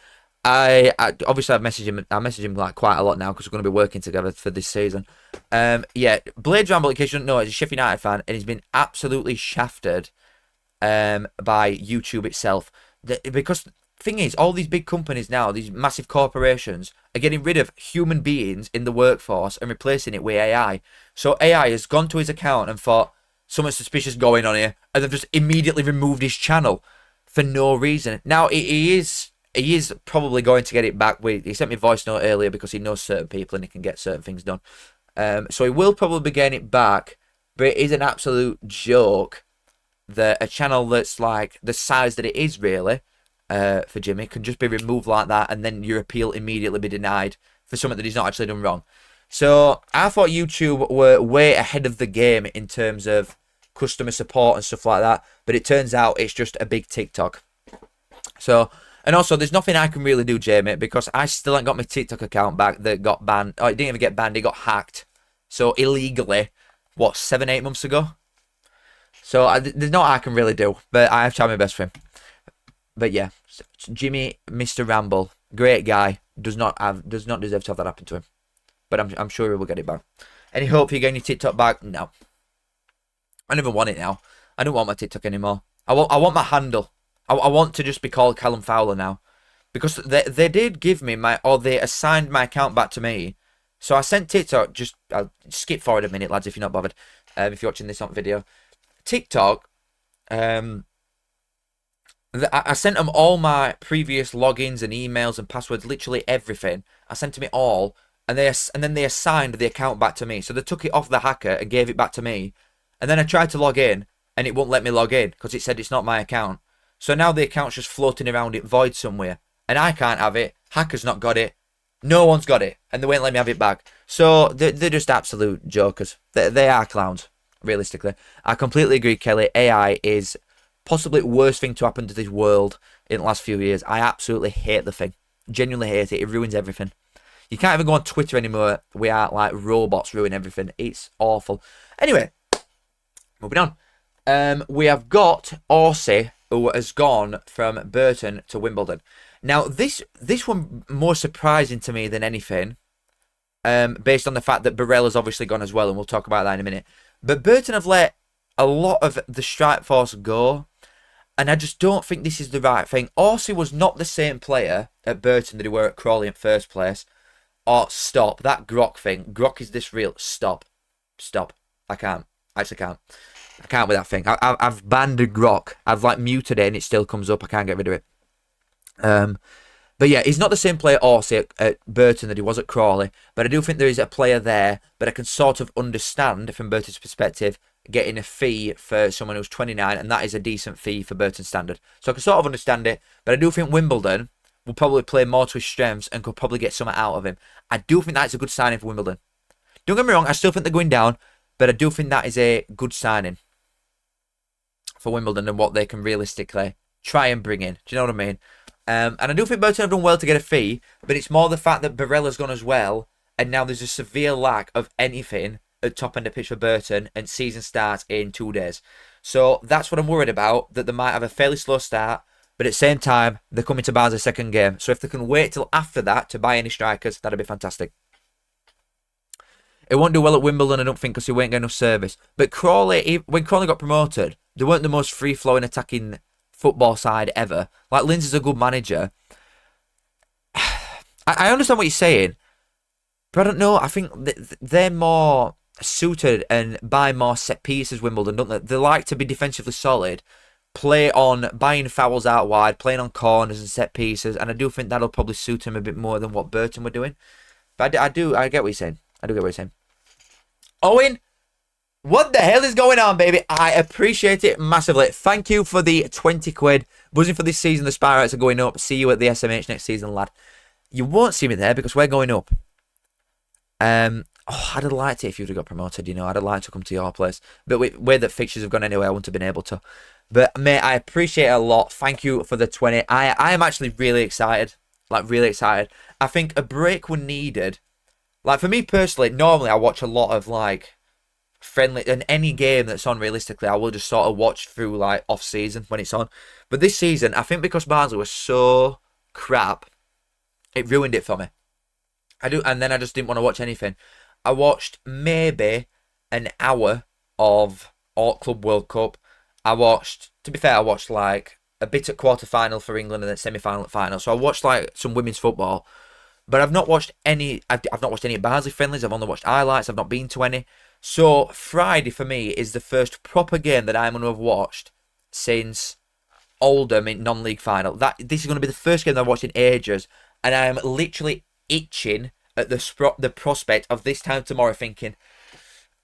Obviously I've messaged him. I message him like quite a lot now because we're going to be working together for this season. Yeah, Blades Ramble, in case you don't know, is a Sheffield United fan, and he's been absolutely shafted by YouTube itself. Because thing is, all these big companies now, these massive corporations, are getting rid of human beings in the workforce and replacing it with AI. So AI has gone to his account and thought, something suspicious going on here, and they've just immediately removed his channel for no reason. Now, he is probably going to get it back. He sent me a voice note earlier because he knows certain people and he can get certain things done. So he will probably be getting it back, but it is an absolute joke that a channel that's like the size that it is really for Jimmy can just be removed like that, and then your appeal immediately be denied for something that he's not actually done wrong. So I thought YouTube were way ahead of the game in terms of customer support and stuff like that, but it turns out it's just a big TikTok. So, and also there's nothing I can really do, Jamie, because I still ain't got my TikTok account back that got banned. Oh, it didn't even get banned, it got hacked. So illegally, what, 7-8 months ago? So there's not I can really do, but I have tried my best for him. But yeah, Jimmy, Mr. Ramble, great guy, does not deserve to have that happen to him. But I'm sure he will get it back. Any hope for you getting your TikTok back? No. I don't even want it now. I don't want my TikTok anymore. I want my handle. I want to just be called Callum Fowler now. Because they did give me they assigned my account back to me. So I sent TikTok, I'll skip forward a minute, lads, if you're not bothered. If you're watching this on video. TikTok, I sent them all my previous logins and emails and passwords, literally everything. I sent them it all. And then they assigned the account back to me. So they took it off the hacker and gave it back to me. And then I tried to log in, and it won't let me log in because it said it's not my account. So now the account's just floating around it void somewhere. And I can't have it. Hacker's not got it. No one's got it. And they won't let me have it back. So they're just absolute jokers. They are clowns, realistically. I completely agree, Kelly. AI is possibly the worst thing to happen to this world in the last few years. I absolutely hate the thing. Genuinely hate it. It ruins everything. You can't even go on Twitter anymore without like robots ruin everything. It's awful. Anyway, moving on. We have got Orsi, who has gone from Burton to Wimbledon. Now, this one more surprising to me than anything, based on the fact that Burrell has obviously gone as well, and we'll talk about that in a minute. But Burton have let a lot of the strike force go, and I just don't think this is the right thing. Orsi was not the same player at Burton that he were at Crawley in first place. Oh, stop. That Grok thing. Grok is this real. Stop. Stop. I can't. I actually can't. I can't with that thing. I've banned a Grok. I've like muted it and it still comes up. I can't get rid of it. But yeah, he's not the same player Orsi at Burton that he was at Crawley. But I do think there is a player there. But I can sort of understand from Burton's perspective getting a fee for someone who's 29. And that is a decent fee for Burton standard. So I can sort of understand it. But I do think Wimbledon will probably play more to his strengths and could probably get something out of him. I do think that's a good signing for Wimbledon. Don't get me wrong, I still think they're going down, but I do think that is a good signing for Wimbledon and what they can realistically try and bring in. Do you know what I mean? And I do think Burton have done well to get a fee, but it's more the fact that Burrell has gone as well, and now there's a severe lack of anything at top end of pitch for Burton, and season starts in 2 days. So that's what I'm worried about, that they might have a fairly slow start, but at the same time, they're coming to Barnsley's second game. So if they can wait till after that to buy any strikers, that'd be fantastic. It won't do well at Wimbledon, I don't think, because he won't get enough service. But Crawley, when Crawley got promoted, they weren't the most free-flowing attacking football side ever. Like, Lindsay's a good manager. I understand what you're saying, but I don't know. I think they're more suited and buy more set pieces, Wimbledon, don't they? They like to be defensively solid, play on buying fouls out wide, playing on corners and set pieces, and I do think that'll probably suit him a bit more than what Burton were doing. But I get what you're saying. I do get what you're saying. Owen, what the hell is going on, baby? I appreciate it massively. Thank you for the 20 quid. Buzzing for this season, the Spy Rates are going up. See you at the SMH next season, lad. You won't see me there because we're going up. I'd have liked it if you'd have got promoted, you know. I'd have liked to come to your place. But with where the fixtures have gone anyway, I wouldn't have been able to. But, mate, I appreciate it a lot. Thank you for the 20. I am actually really excited. Like, really excited. I think a break was needed. Like, for me personally, normally I watch a lot of, like, friendly... And any game that's on, realistically, I will just sort of watch through, like, off-season when it's on. But this season, I think because Barnsley was so crap, it ruined it for me. And then I just didn't want to watch anything. I watched maybe an hour of Club World Cup. To be fair, I watched like a bit at quarter-final for England and then semi-final at final. So I watched like some women's football. But I've not watched any. I've not watched any Barnsley friendlies. I've only watched highlights. I've not been to any. So Friday for me is the first proper game that I'm going to have watched since Oldham in non-league final. This is going to be the first game that I've watched in ages, and I am literally itching at the prospect of this time tomorrow, thinking,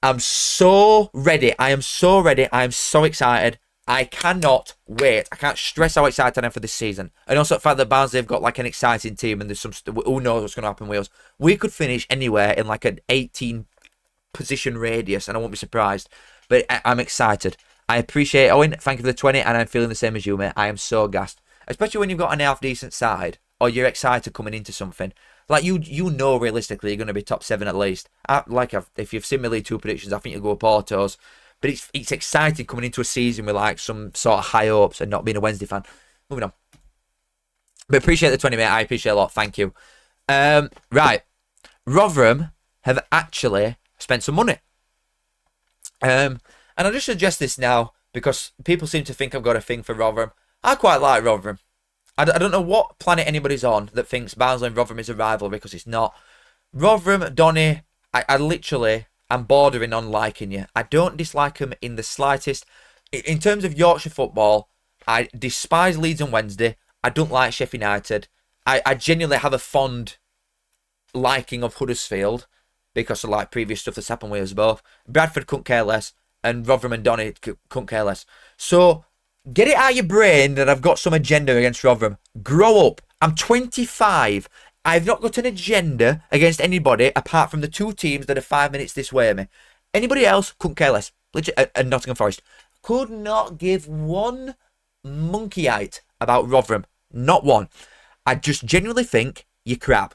I'm so ready. I am so ready. I am so excited. I cannot wait. I can't stress how excited I am for this season. And also the fact that Barnsley have got like an exciting team and there's some... Who knows what's going to happen with us. We could finish anywhere in like an 18 position radius and I won't be surprised. But I'm excited. I appreciate it, Owen. Thank you for the 20 and I'm feeling the same as you, mate. I am so gassed. Especially when you've got an half-decent side or you're excited coming into something. Like, you know realistically you're going to be top 7 at least. If you've seen my League 2 predictions, I think you'll go Portos. But it's exciting coming into a season with like some sort of high hopes and not being a Wednesday fan. Moving on. But appreciate the 20, mate. I appreciate it a lot. Thank you. Right. Rotherham have actually spent some money. And I'll just suggest this now because people seem to think I've got a thing for Rotherham. I quite like Rotherham. I don't know what planet anybody's on that thinks Barnsley and Rotherham is a rival because it's not. Rotherham, Donny, I literally... I'm bordering on liking you. I don't dislike them in the slightest. In terms of Yorkshire football, I despise Leeds on Wednesday. I don't like Sheffield United. I genuinely have a fond liking of Huddersfield because of like previous stuff that's happened with us both. Bradford couldn't care less, and Rotherham and Donny couldn't care less. So get it out of your brain that I've got some agenda against Rotherham. Grow up. I'm 25. I've not got an agenda against anybody apart from the 2 teams that are 5 minutes this way of me. Anybody else couldn't care less. And Nottingham Forest could not give one monkey-ite about Rotherham. Not one. I just genuinely think you're crap.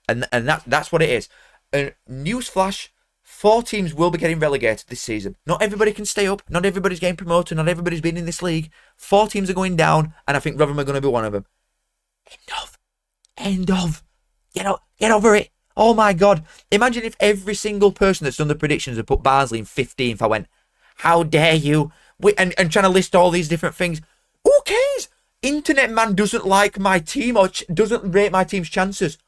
And that's what it is. And newsflash, 4 teams will be getting relegated this season. Not everybody can stay up. Not everybody's getting promoted. Not everybody's been in this league. 4 teams are going down, and I think Rotherham are going to be one of them. End of. Get over it. Oh my God. Imagine if every single person that's done the predictions had put Barnsley in 15th. I went, how dare you? And trying to list all these different things. Who cares? Internet man doesn't like my team or doesn't rate my team's chances.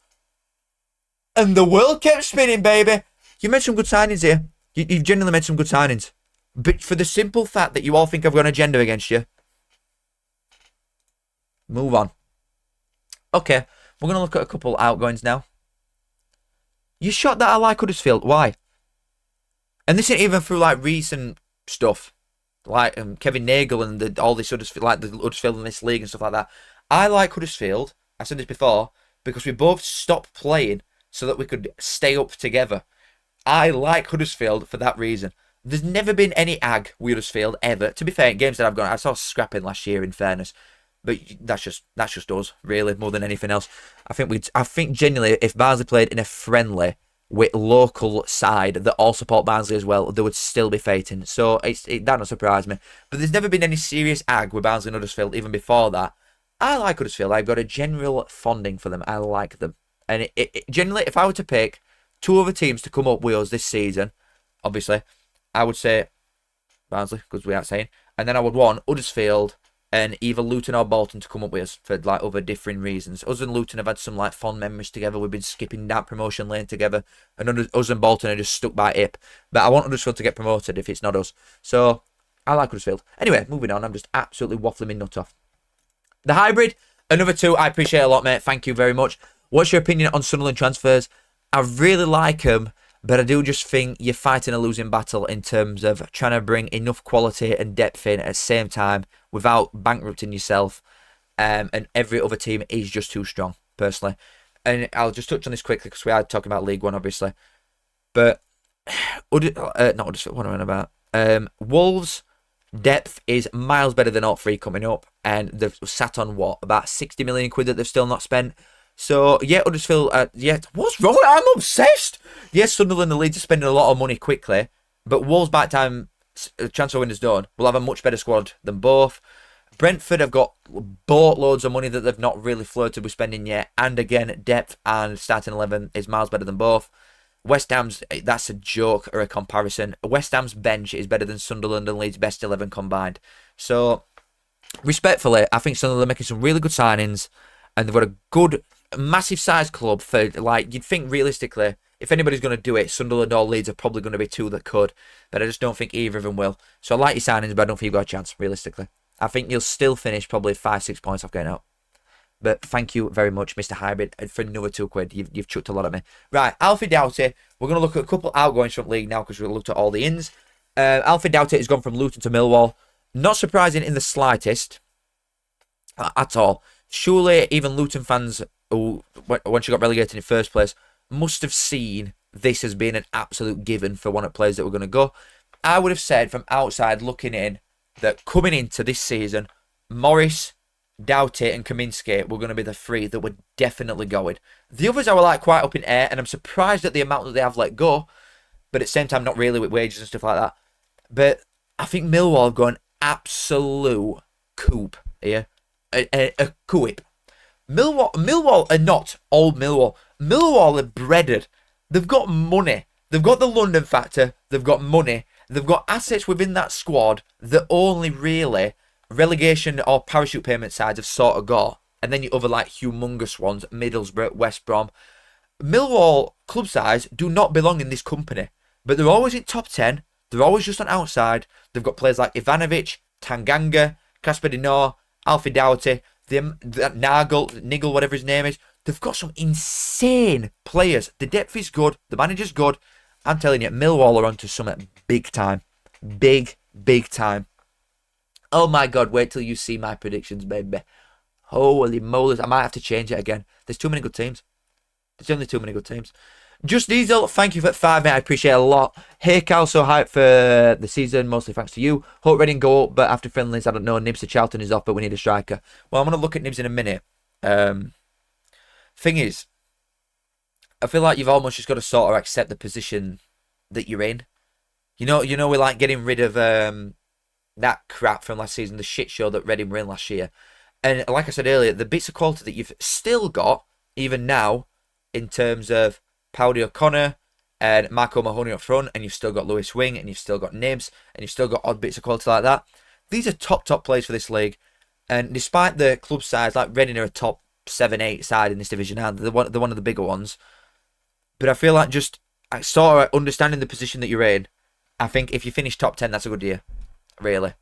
And the world kept spinning, baby. You made some good signings here. You've genuinely made some good signings. But for the simple fact that you all think I've got an agenda against you. Move on. Okay. We're going to look at a couple outgoings now. You shot that I like Huddersfield. Why? And this isn't even through like recent stuff. Like Kevin Nagel and all this Huddersfield, like the Huddersfield in this league and stuff like that. I like Huddersfield. I said this before. Because we both stopped playing so that we could stay up together. I like Huddersfield for that reason. There's never been any ag with Huddersfield ever. To be fair, in games that I've gone, I saw scrapping last year in fairness. But that's just us, really, more than anything else. I think genuinely, if Barnsley played in a friendly with local side that all support Barnsley as well, they would still be fighting. So that don't surprise me. But there's never been any serious ag with Barnsley and Huddersfield even before that. I like Huddersfield. I've got a general fonding for them. I like them. And generally, if I were to pick 2 other teams to come up with us this season, obviously, I would say Barnsley, because we aren't saying. And then I would want Huddersfield and either Luton or Bolton to come up with us for like other differing reasons. Us and Luton have had some like fond memories together. We've been skipping that promotion lane together, and us and Bolton are just stuck by hip. But I want Huddersfield to get promoted if it's not us. So I like Huddersfield. Anyway, moving on. I'm just absolutely waffling my nut off. The hybrid, another 2. I appreciate it a lot, mate. Thank you very much. What's your opinion on Sunderland transfers? I really like them, but I do just think you're fighting a losing battle in terms of trying to bring enough quality and depth in at the same time without bankrupting yourself. And every other team is just too strong, personally. And I'll just touch on this quickly because we are talking about League One, obviously. But, not Huddersfield, what am I on about? Wolves' depth is miles better than all 3 coming up. And they've sat on, about 60 million quid that they've still not spent. So, yeah, Huddersfield, what's wrong? I'm obsessed. Yes, Sunderland and Leeds are spending a lot of money quickly, but Wolves by the time transfer window's done will have a much better squad than both. Brentford have got boatloads of money that they've not really flirted with spending yet, and again, depth and starting 11 is miles better than both. West Ham's, that's a joke or a comparison. West Ham's bench is better than Sunderland and Leeds' best 11 combined. So, respectfully, I think Sunderland are making some really good signings, and they've got a good, massive size club for, like, you'd think realistically, if anybody's going to do it, Sunderland or Leeds are probably going to be two that could, but I just don't think either of them will. So I like your signings, but I don't think you've got a chance, realistically. I think you'll still finish probably 5-6 points off getting out. But thank you very much, Mr. Hybrid, for another £2. You've chucked a lot at me. Right, Alfie Doughty. We're going to look at a couple outgoings from league now because we've looked at all the ins. Alfie Doughty has gone from Luton to Millwall. Not surprising in the slightest at all. Surely even Luton fans, who, once you got relegated in first place, must have seen this as being an absolute given for one of the players that were going to go. I would have said from outside looking in that coming into this season, Morris, Doughty and Kaminsky were going to be the three that were definitely going. The others I were like quite up in air, and I'm surprised at the amount that they have let go, but at the same time not really with wages and stuff like that. But I think Millwall have gone absolute coop here. A coop. Millwall are not old Millwall. Millwall are breaded. They've got money. They've got the London factor. They've got money. They've got assets within that squad that only really relegation or parachute payment sides have sort of got. And then you other like humongous ones, Middlesbrough, West Brom. Millwall club size do not belong in this company. But they're always in top 10. They're always just on outside. They've got players like Ivanovic, Tanganga, Casper Dinor, Alfie Doughty, Nigel, whatever his name is. They've got some insane players. The depth is good. The manager's good. I'm telling you, Millwall are onto something big time. Big time. Oh my God, wait till you see my predictions, baby. Holy moly, I might have to change it again. There's too many good teams. There's only too many good teams. Just Diesel, thank you for 5, mate. I appreciate it a lot. Hey, Cal, so hyped for the season. Mostly thanks to you. Hope Reading go up, but after friendlies, I don't know. Knibbs to Charlton is off, but we need a striker. Well, I'm going to look at Knibbs in a minute. Thing is, I feel like you've almost just got to sort of accept the position that you're in. You know, we're like getting rid of that crap from last season, the shit show that Reading were in last year. And like I said earlier, the bits of quality that you've still got, even now, in terms of Paudio Kone and Marco Mahoney up front, and you've still got Lewis Wing, and you've still got Knibbs, and you've still got odd bits of quality like that. These are top players for this league. And despite the club size, like Reading are a top 7-8 side in this division now. They're one of the bigger ones. But I feel like just sort of understanding the position that you're in, I think if you finish top 10, that's a good year. Really.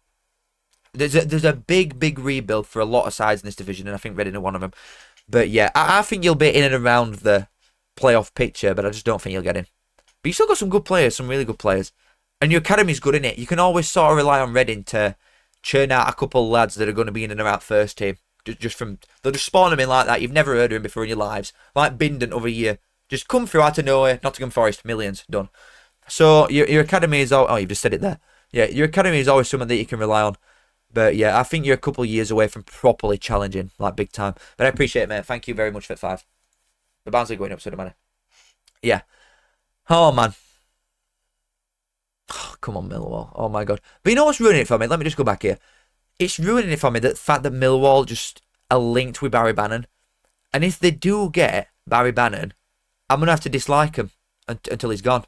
There's a big rebuild for a lot of sides in this division, and I think Reading are one of them. But yeah, I think you'll be in and around the playoff picture, but I just don't think you'll get in. But you still got some good players, some really good players. And your academy's good in it. You can always sort of rely on Reading to churn out a couple of lads that are going to be in and around first team. They'll just spawn them in like that. You've never heard of him before in your lives. Like Bindon over year. Just come through out of nowhere. Nottingham Forest, millions, done. So your academy is all... Oh, you've just said it there. Yeah, your academy is always something that you can rely on. But yeah, I think you're a couple of years away from properly challenging, like big time. But I appreciate it, mate. Thank you very much for 5. The Barnsley going up, so the money. Yeah. Oh, man. Oh, come on, Millwall. Oh, my God. But you know what's ruining it for me? Let me just go back here. It's ruining it for me, the fact that Millwall just are linked with Barry Bannon. And if they do get Barry Bannon, I'm going to have to dislike him until he's gone.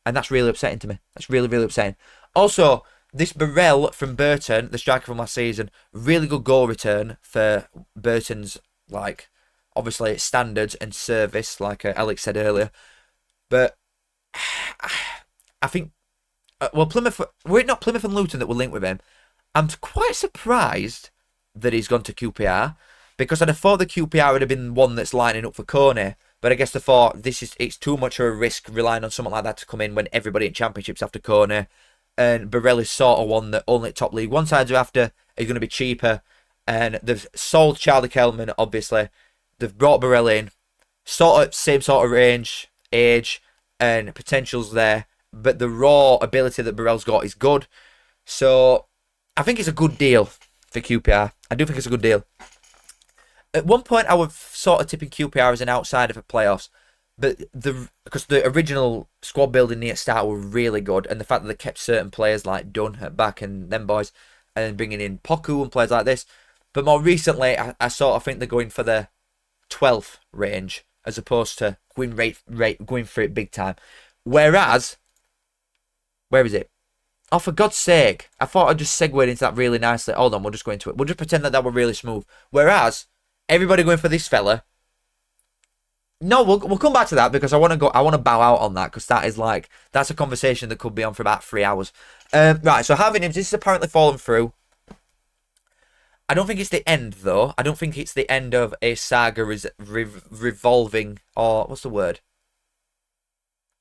And that's really upsetting to me. That's really upsetting. Also, this Burrell from Burton, the striker from last season, really good goal return for Burton's, like, obviously standards and service, like Alex said earlier. But I think, Plymouth and Luton that were linked with him. I'm quite surprised that he's gone to QPR, because I'd have thought the QPR would have been one that's lining up for Kone. But I guess they thought it's too much of a risk relying on something like that to come in when everybody in Championships after Kone. And Burrell is sort of one that only top league one sides are after. Is going to be cheaper. And they've sold Charlie Kelman, obviously. They've brought Burrell in. Same sort of range, age, and potential's there. But the raw ability that Burrell's got is good. So I think it's a good deal for QPR. I do think it's a good deal. At one point, I was sort of tipping QPR as an outsider for playoffs. But because the original squad building near start were really good, and the fact that they kept certain players like Dunn at back and them boys, and then bringing in Poku and players like this. But more recently, I sort of think they're going for the 12th range as opposed to going for it big time. Whereas, where is it? Oh, for God's sake. I thought I'd just segued into that really nicely. Hold on, we'll just go into it. We'll just pretend that were really smooth. Whereas, everybody going for this fella. No, we'll come back to that because I want to bow out on that because that's a conversation that could be on for about 3 hours. Right, so Harvey Knibbs, this is apparently fallen through. I don't think it's the end, though. I don't think it's the end of a saga revolving, or what's the word?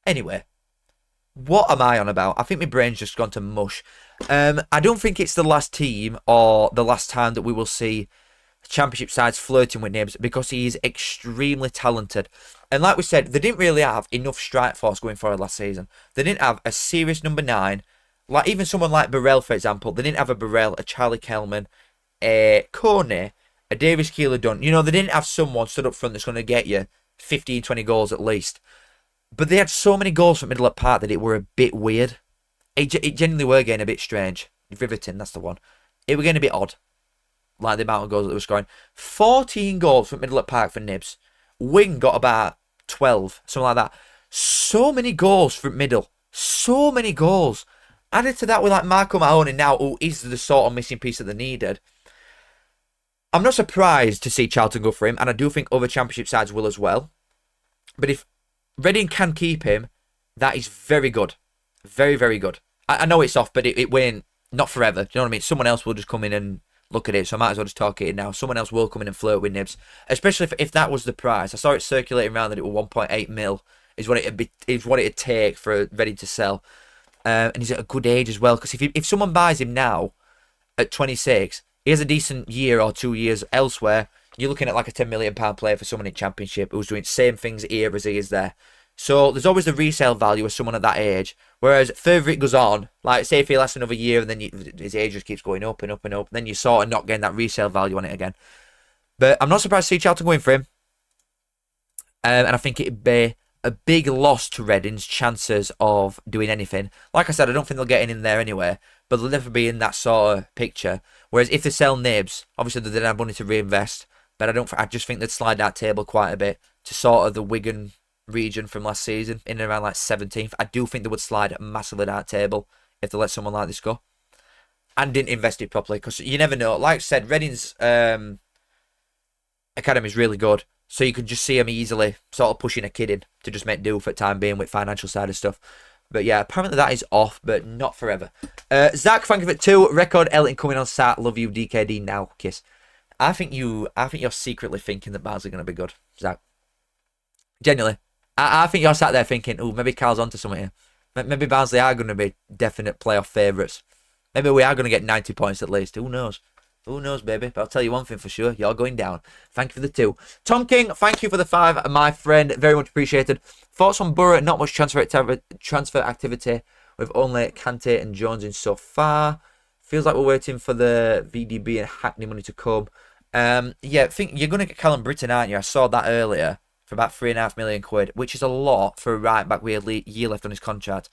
Anyway. What am I on about? I think my brain's just gone to mush. I don't think it's the last team or the last time that we will see Championship sides flirting with Knibbs because he is extremely talented. And like we said, they didn't really have enough strike force going forward last season. They didn't have a serious number 9. Like even someone like Burrell, for example. They didn't have a Burrell, a Charlie Kelman, a Kone, a Davis Keeler-Dunn. You know, they didn't have someone stood up front that's going to get you 15, 20 goals at least. But they had so many goals from middle at park that it were a bit weird. It genuinely were getting a bit strange. Riveting, that's the one. It were getting a bit odd. Like the amount of goals that they were scoring. 14 goals from middle at park for Knibbs. Wing got about 12, something like that. So many goals from middle. So many goals. Added to that with like Marco Mahoney now, who is the sort of missing piece that they needed. I'm not surprised to see Charlton go for him, and I do think other Championship sides will as well. But if Reading can keep him, that is very good. Very, very good. I know it's off, but it won't, not forever. Do you know what I mean? Someone else will just come in and look at it, so I might as well just talk it in now. Someone else will come in and flirt with Knibbs, especially if that was the price. I saw it circulating around that it was 1.8 mil is what it'd take for Reading to sell. And he's at a good age as well, because if someone buys him now at 26, he has a decent year or 2 years elsewhere. You're looking at like a £10 million player for someone in Championship who's doing the same things here as he is there. So there's always the resale value of someone at that age. Whereas further it goes on, like say if he lasts another year and then his age just keeps going up and up and up, then you're sort of not getting that resale value on it again. But I'm not surprised to see Charlton going for him. And I think it'd be a big loss to Reading's chances of doing anything. Like I said, I don't think they'll get in there anyway, but they'll never be in that sort of picture. Whereas if they sell Knibbs, obviously they didn't have money to reinvest. But I just think they'd slide that table quite a bit to sort of the Wigan region from last season, in and around like 17th. I do think they would slide massively that table if they let someone like this go. And didn't invest it properly, because you never know. Like I said, Reading's academy is really good. So you can just see him easily sort of pushing a kid in to just make do for the time being with financial side of stuff. But yeah, apparently that is off, but not forever. Zach, thank you for 2. Record Elton coming on sat. Love you, DKD now. Kiss. I think you're secretly thinking that Barnsley are going to be good, Zach. Genuinely. I think you're sat there thinking, oh, maybe Carl's onto something here. Maybe Barnsley are going to be definite playoff favourites. Maybe we are going to get 90 points at least. Who knows? Who knows, baby? But I'll tell you one thing for sure. You're going down. Thank you for the 2. Tom King, thank you for the 5, my friend. Very much appreciated. Thoughts on Burrell? Not much transfer activity with only Kante and Jones in so far. Feels like we're waiting for the VDB and Hackney money to come. Yeah, I think you're going to get Callum Britton, aren't you? I saw that earlier for about £3.5 million, which is a lot for a right back with a year left on his contract.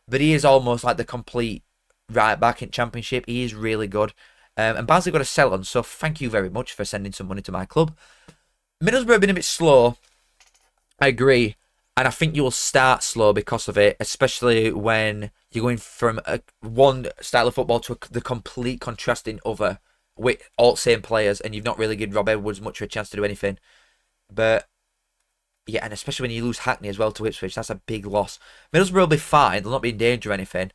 But he is almost like the complete right back in Championship. He is really good. And Barnsley got to sell on, so thank you very much for sending some money to my club. Middlesbrough have been a bit slow. I agree. And I think you will start slow because of it, especially when you're going from one style of football to the complete contrasting other with all the same players, and you've not really given Rob Edwards much of a chance to do anything. But yeah, and especially when you lose Hackney as well to Ipswich, that's a big loss. Middlesbrough will be fine. They'll not be in danger or anything.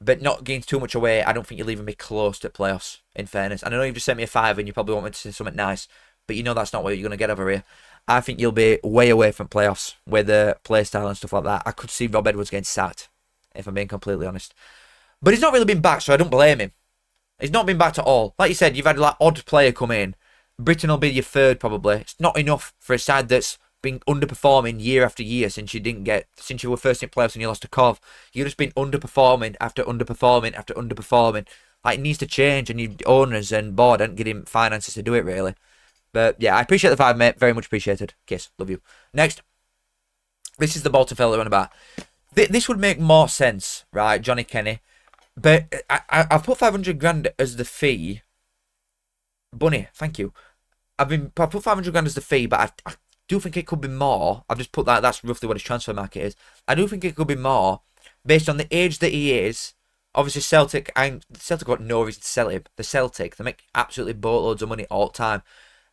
But not getting too much away, I don't think you'll even be close to playoffs, in fairness. And I know you've just sent me a 5 and you probably want me to say something nice, but you know that's not what you're going to get over here. I think you'll be way away from playoffs with the play style and stuff like that. I could see Rob Edwards getting sacked, if I'm being completely honest. But he's not really been back, so I don't blame him. He's not been back at all. Like you said, you've had like odd player come in. Britton will be your 3rd probably. It's not enough for a side that's been underperforming year after year since you were first in playoffs and you lost to Cov. You've just been underperforming after underperforming after underperforming. Like, it needs to change, and your owners and board aren't getting finances to do it, really. But yeah, I appreciate the 5, mate. Very much appreciated. Kiss. Love you. Next. This is the Bolton fella on about. This would make more sense, right, Johnny Kenny. But I've put 500 grand as the fee. Bunny, thank you. I put 500 grand as the fee, but do think it could be more. I've just put that. That's roughly what his transfer market is. I do think it could be more based on the age that he is. Obviously, Celtic got no reason to sell him. The Celtic, they make absolutely boatloads of money all the time.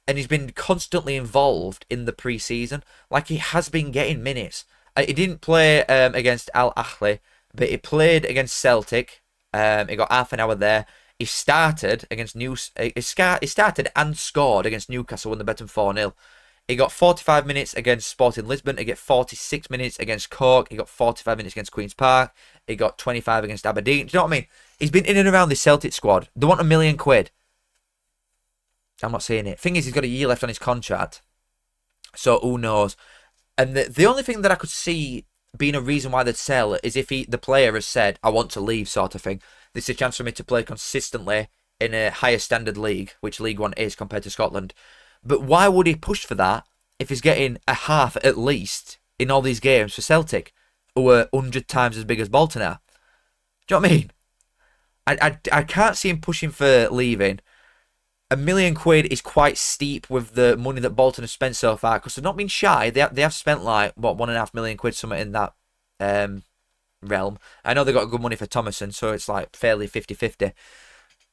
And he's been constantly involved in the pre-season. Like, he has been getting minutes. He didn't play against Al Ahly, but he played against Celtic. He got half an hour there. He started against he started and scored against Newcastle, won the Beton 4-0. He got 45 minutes against Sporting Lisbon. He got 46 minutes against Cork. He got 45 minutes against Queen's Park. He got 25 against Aberdeen. Do you know what I mean? He's been in and around this Celtic squad. They want £1 million. I'm not saying it. Thing is, he's got a year left on his contract. So who knows? And the only thing that I could see being a reason why they'd sell is if the player has said, I want to leave, sort of thing. This is a chance for me to play consistently in a higher standard league, which League One is compared to Scotland. But why would he push for that if he's getting a half at least in all these games for Celtic, who are 100 times as big as Bolton are? Do you know what I mean? I can't see him pushing for leaving. £1 million is quite steep with the money that Bolton have spent so far, because they've not been shy. They have spent like, what, £1.5 million, something in that realm. I know they got good money for Thomason, so it's like fairly 50-50.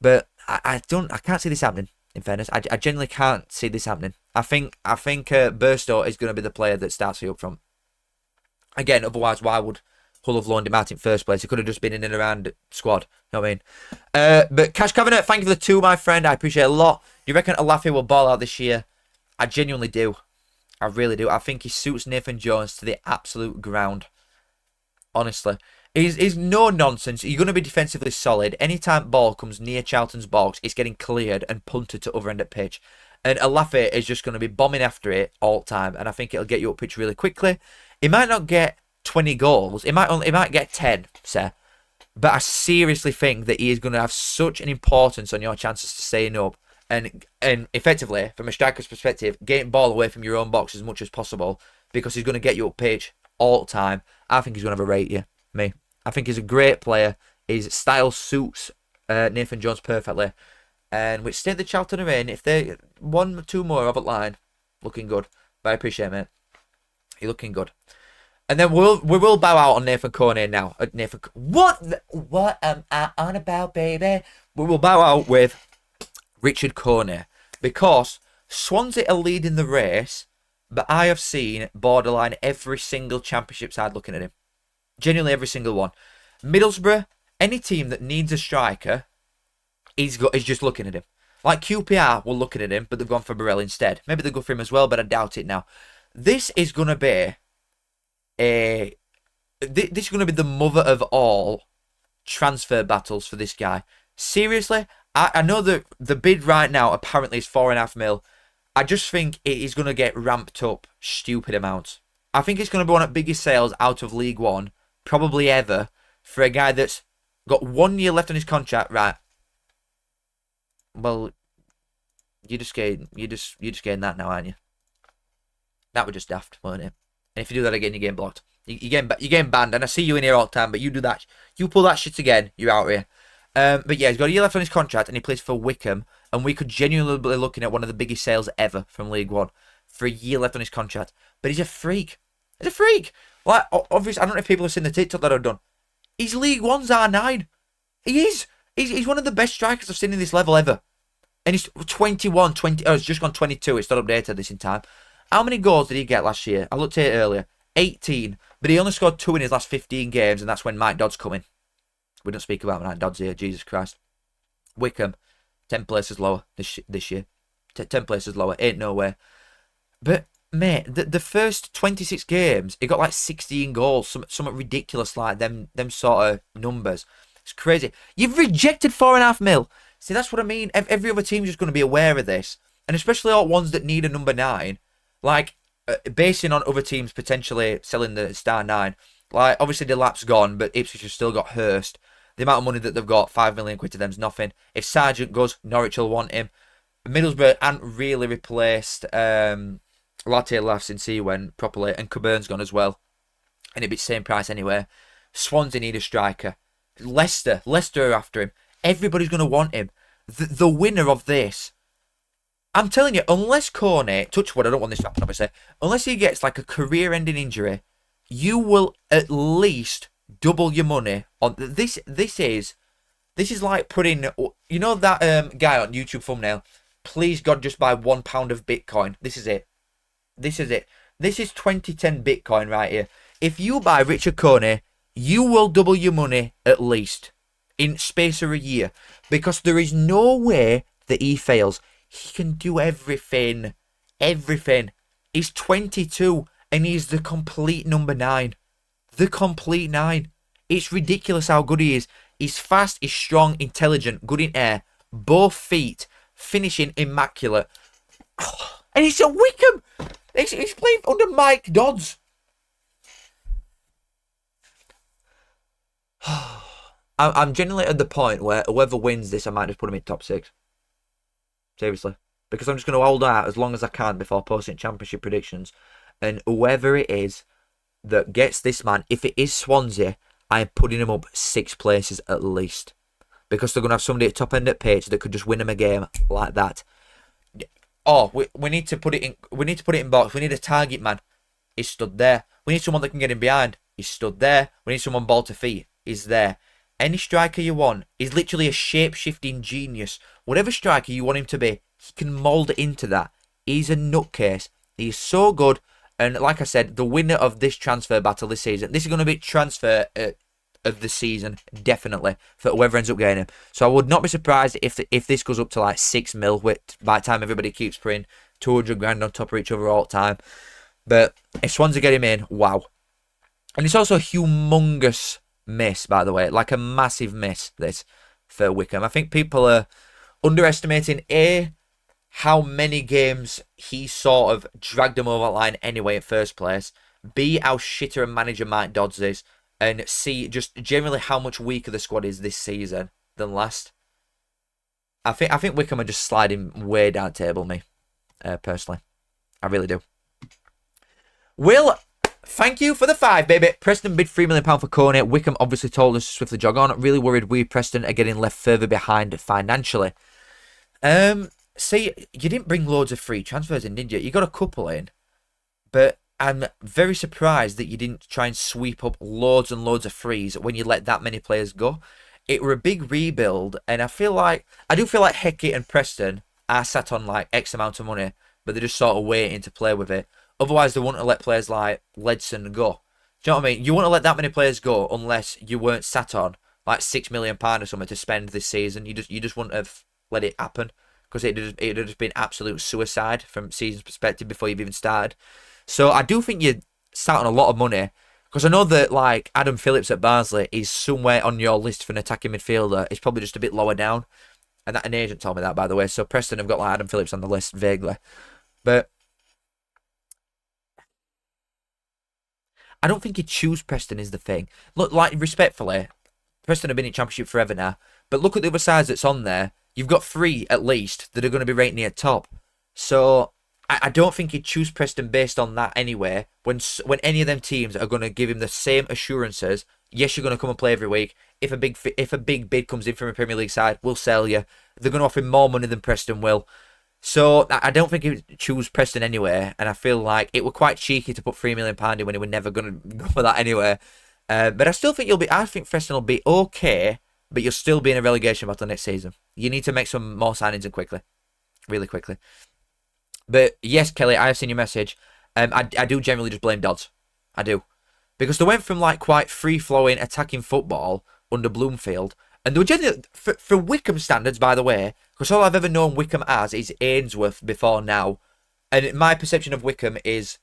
But I can't see this happening. In fairness, I genuinely can't see this happening. I think Burstow is going to be the player that starts you up front. Again, otherwise, why would Hull have loaned him out in first place? He could have just been in and around squad. You know what I mean? But Cash Cabinet, thank you for the 2, my friend. I appreciate it a lot. Do you reckon Olaofe will ball out this year? I genuinely do. I really do. I think he suits Nathan Jones to the absolute ground. Honestly. He's no nonsense. You're going to be defensively solid. Anytime ball comes near Charlton's box, it's getting cleared and punted to other end of pitch. And Olaofe is just going to be bombing after it all the time. And I think it'll get you up pitch really quickly. He might not get 20 goals. He might get 10, say. But I seriously think that he is going to have such an importance on your chances to staying up. And effectively, from a striker's perspective, getting ball away from your own box as much as possible. Because he's going to get you up pitch all the time. I think he's going to have a rate you. Me. I think he's a great player. His style suits Nathan Jones perfectly. And which state the Charlton are in, if they 1 or 2 more of a line, looking good. But I appreciate it, mate. You're looking good. And then we will bow out on Nathan Kone now. What am I on about, baby? We will bow out with Richard Kone. Because Swansea are leading the race, but I have seen borderline every single championship side looking at him. Genuinely every single one. Middlesbrough, any team that needs a striker, he's just looking at him. Like QPR were looking at him, but they've gone for Burrell instead. Maybe they'll go for him as well, but I doubt it now. This is going to be the mother of all transfer battles for this guy. Seriously, I know that the bid right now apparently is $4.5 million. I just think it is going to get ramped up stupid amounts. I think it's going to be one of the biggest sales out of League One, probably ever, for a guy that's got 1 year left on his contract. Right. Well, you're just getting that now, aren't you? That was just daft, weren't it? And if you do that again, you're getting blocked. You're getting banned. And I see you in here all the time, but you do that. You pull that shit again, you're out here. But yeah, he's got a year left on his contract, and he plays for Wickham. And we could genuinely be looking at one of the biggest sales ever from League One for a year left on his contract. But he's a freak. He's a freak. Like, obviously, I don't know if people have seen the TikTok that I've done. He's League One's R9. He is. He's one of the best strikers I've seen in this level ever. And he's 21, 20. Oh, it's just gone 22. It's not updated this in time. How many goals did he get last year? I looked at it earlier. 18. But he only scored 2 in his last 15 games, and that's when Mike Dodd's coming. We don't speak about Mike Dodd's here. Jesus Christ. Wickham, 10 places lower this year. 10 places lower. Ain't no way. But, mate, the first 26 games, he got like 16 goals. Something ridiculous like them sort of numbers. It's crazy. You've rejected $4.5 million. See, that's what I mean. Every other team's just going to be aware of this. And especially all ones that need a number 9. Like, basing on other teams potentially selling the star 9. Like, obviously Delap's gone, but Ipswich have still got Hurst. The amount of money that they've got, £5 million to them's nothing. If Sargent goes, Norwich will want him. Middlesbrough hadn't really replaced Latte Laughs since he went properly, and Coburn's gone as well. And it'd be the same price anyway. Swansea need a striker. Leicester are after him. Everybody's going to want him. The winner of this, I'm telling you, unless Kone, touch wood, I don't want this to happen, obviously, unless he gets like a career-ending injury, you will at least double your money on this. This is like putting, you know that guy on YouTube thumbnail, please God just buy £1 of Bitcoin. This is it. This is it. This is 2010 Bitcoin right here. If you buy Richard Kone, you will double your money at least in space of a year, because there is no way that he fails. He can do everything. Everything. He's 22 and he's the complete number 9. The complete 9. It's ridiculous how good he is. He's fast, he's strong, intelligent, good in air, both feet, finishing immaculate. And he's at Wickham. He's playing under Mike Dodds. I'm genuinely at the point where whoever wins this, I might just put him in top 6. Seriously. Because I'm just going to hold out as long as I can before posting championship predictions. And whoever it is that gets this man, if it is Swansea, I am putting him up 6 places at least. Because they're going to have somebody at top end at pitch that could just win him a game like that. Oh, we need to put it in. We need to put it in box. We need a target man. He's stood there. We need someone that can get him behind. He's stood there. We need someone ball to feet. He's there. Any striker you want. He's literally a shape-shifting genius. Whatever striker you want him to be, he can mould it into that. He's a nutcase. He's so good. And like I said, the winner of this transfer battle this season, this is going to be transfer of the season, definitely, for whoever ends up getting him. So I would not be surprised if this goes up to like 6 mil, which by the time everybody keeps putting 200 grand on top of each other all the time. But if Swansea get him in, wow. And it's also a humongous miss, by the way, like a massive miss, this, for Wickham. I think people are underestimating, A, how many games he sort of dragged them over the line anyway in first place, B, how shitter a manager Mike Dodds is, and C, just generally how much weaker the squad is this season than last. I think Wickham are just sliding way down table, me, personally. I really do. Will, thank you for the 5, baby. Preston bid £3 million for Kone. Wickham obviously told us to swiftly jog on. Really worried we, Preston, are getting left further behind financially. See, you didn't bring loads of free transfers in, did you? You got a couple in. But I'm very surprised that you didn't try and sweep up loads and loads of frees when you let that many players go. It were a big rebuild, and I do feel like Hickey and Preston are sat on like X amount of money, but they're just sort of waiting to play with it. Otherwise, they wouldn't have let players like Ledson go. Do you know what I mean? You wouldn't have let that many players go unless you weren't sat on like £6 million or something to spend this season. You just wouldn't have let it happen, because it would have just been absolute suicide from season's perspective before you've even started. So I do think you sat on a lot of money, because I know that like Adam Phillips at Barnsley is somewhere on your list for an attacking midfielder. It's probably just a bit lower down, and that an agent told me that, by the way. So Preston have got like Adam Phillips on the list vaguely, but I don't think you choose Preston is the thing. Look, like, respectfully, Preston have been in Championship forever now, but look at the other sides that's on there. You've got 3 at least that are going to be right near top. So I don't think he'd choose Preston based on that anyway. When any of them teams are going to give him the same assurances, yes, you're going to come and play every week. If a big bid comes in from a Premier League side, we'll sell you. They're going to offer him more money than Preston will. So I don't think he'd choose Preston anyway. And I feel like it were quite cheeky to put £3 million in when he were never going to go for that anyway. But I still think I think Preston will be okay, but you'll still be in a relegation battle next season. You need to make some more signings and quickly. Really quickly. But yes, Kelly, I have seen your message. I do generally just blame Dodds. I do. Because they went from like quite free-flowing attacking football under Bloomfield. And they were generally, for Wickham standards, by the way, because all I've ever known Wickham as is Ainsworth before now. And my perception of Wickham is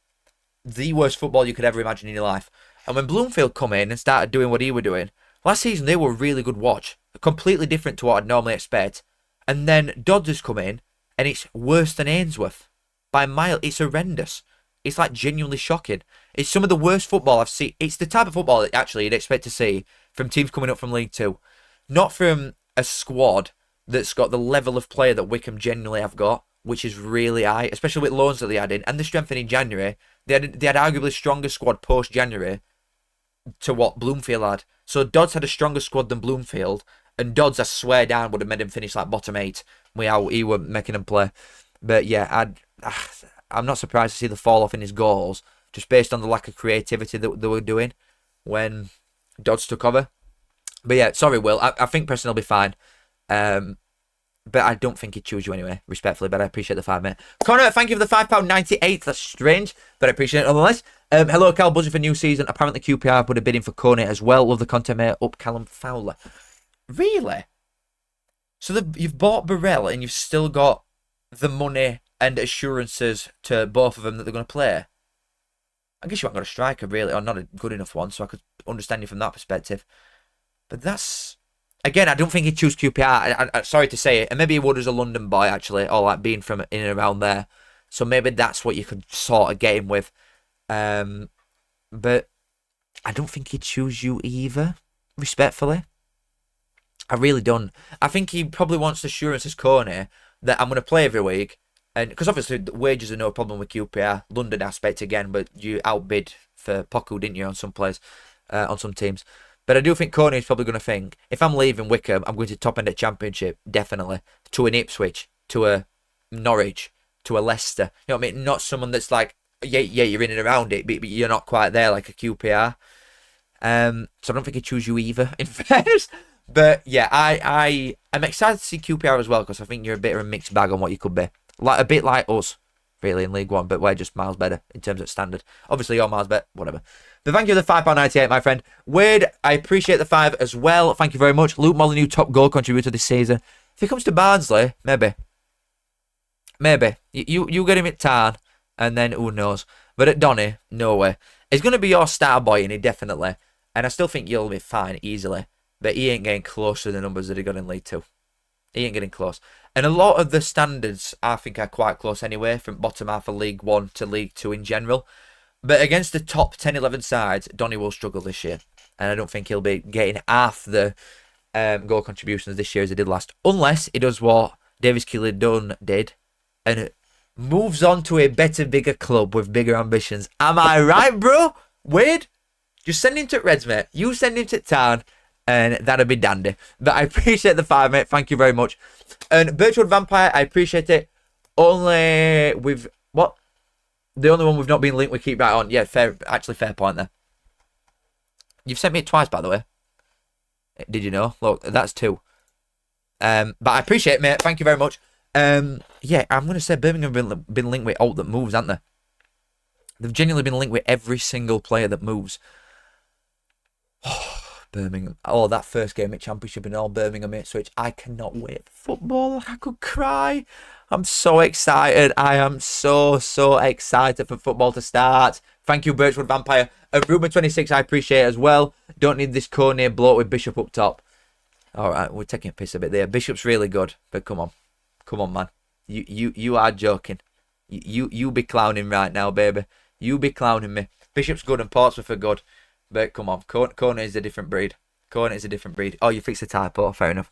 the worst football you could ever imagine in your life. And when Bloomfield come in and started doing what he were doing, last season they were a really good watch. Completely different to what I'd normally expect. And then Dodds has come in, and it's worse than Ainsworth. By a mile, it's horrendous. It's like genuinely shocking. It's some of the worst football I've seen. It's the type of football that actually you'd expect to see from teams coming up from League Two. Not from a squad that's got the level of player that Wickham genuinely have got, which is really high, especially with loans that they had in, and the strengthening in January. They had arguably stronger squad post-January to what Bloomfield had. So Dodds had a stronger squad than Bloomfield, and Dodds, I swear down, would have made him finish like bottom 8 with how he were making him play. But yeah, I'm not surprised to see the fall off in his goals, just based on the lack of creativity that they were doing when Dodds took over. But yeah, sorry, Will. I think Preston will be fine. But I don't think he'd choose you anyway, respectfully. But I appreciate the 5 minute. Connor, thank you for the £5.98. That's strange, but I appreciate it nonetheless. Hello, Cal. Buzzing for new season. Apparently, QPR put a bid in for Kone as well. Love the content, mate. Up Callum Fowler. Really? So you've bought Burrell and you've still got the money and assurances to both of them that they're going to play? I guess you haven't got a striker, really, or not a good enough one, so I could understand you from that perspective. But that's... Again, I don't think he'd choose QPR. I sorry to say it. And maybe he would as a London boy, actually, or like being from in and around there. So maybe that's what you could sort of get him with. But I don't think he'd choose you either, respectfully. I really don't. I think he probably wants the assurance as Kone that I'm going to play every week. And because obviously the wages are no problem with QPR. London aspect again, but you outbid for Poku, didn't you, on some players, on some teams. But I do think Kone is probably going to think, if I'm leaving Wickham, I'm going to top end at Championship, definitely. To an Ipswich, to a Norwich, to a Leicester. You know what I mean? Not someone that's like, yeah, you're in and around it, but you're not quite there like a QPR. So I don't think he'd choose you either, in fairness. But yeah, I'm excited to see QPR as well, because I think you're a bit of a mixed bag on what you could be. Like a bit like us, really, in League One, but we're just miles better in terms of standard. Obviously, you're miles better, whatever. But thank you for the £5.98, my friend. Wade, I appreciate the 5 as well. Thank you very much. Luke Molyneux, top goal contributor this season. If he comes to Barnsley, maybe. Maybe. You get him at Tarn, and then who knows. But at Donny, no way. He's going to be your star boy, and he definitely. And I still think you'll be fine, easily. But he ain't getting close to the numbers that he got in League 2. He ain't getting close. And a lot of the standards, I think, are quite close anyway, from bottom half of League 1 to League 2 in general. But against the top 10, 11 sides, Donny will struggle this year. And I don't think he'll be getting half the goal contributions this year as he did last. Unless he does what Davis Keeler did and moves on to a better, bigger club with bigger ambitions. Am I right, bro? Wade? Just send him to Reds, mate. You send him to Town, and that'd be dandy. But I appreciate the 5, mate. Thank you very much. And Birchwood Vampire, I appreciate it. Only with... What? The only one we've not been linked with Keep Right On. Yeah, fair. Actually, fair point there. You've sent me it twice, by the way. Did you know? Look, that's 2. But I appreciate it, mate. Thank you very much. Yeah, I'm going to say Birmingham have been linked with all that moves, haven't they? They've genuinely been linked with every single player that moves. Oh, Birmingham. Oh, that first game at Championship and all Birmingham Ipswich. I cannot wait for football. I could cry. I'm so excited. I am so excited for football to start. Thank you, Birchwood Vampire. And Rumour26, I appreciate it as well. Don't need this Kone bloke with Bishop up top. All right, we're taking a piss a bit there. Bishop's really good, but come on. Come on, man. You are joking. You be clowning right now, baby. You be clowning me. Bishop's good and Portsmouth are good. But come on, Kone is a different breed. Kone is a different breed. Oh, you fixed the typo. Fair enough.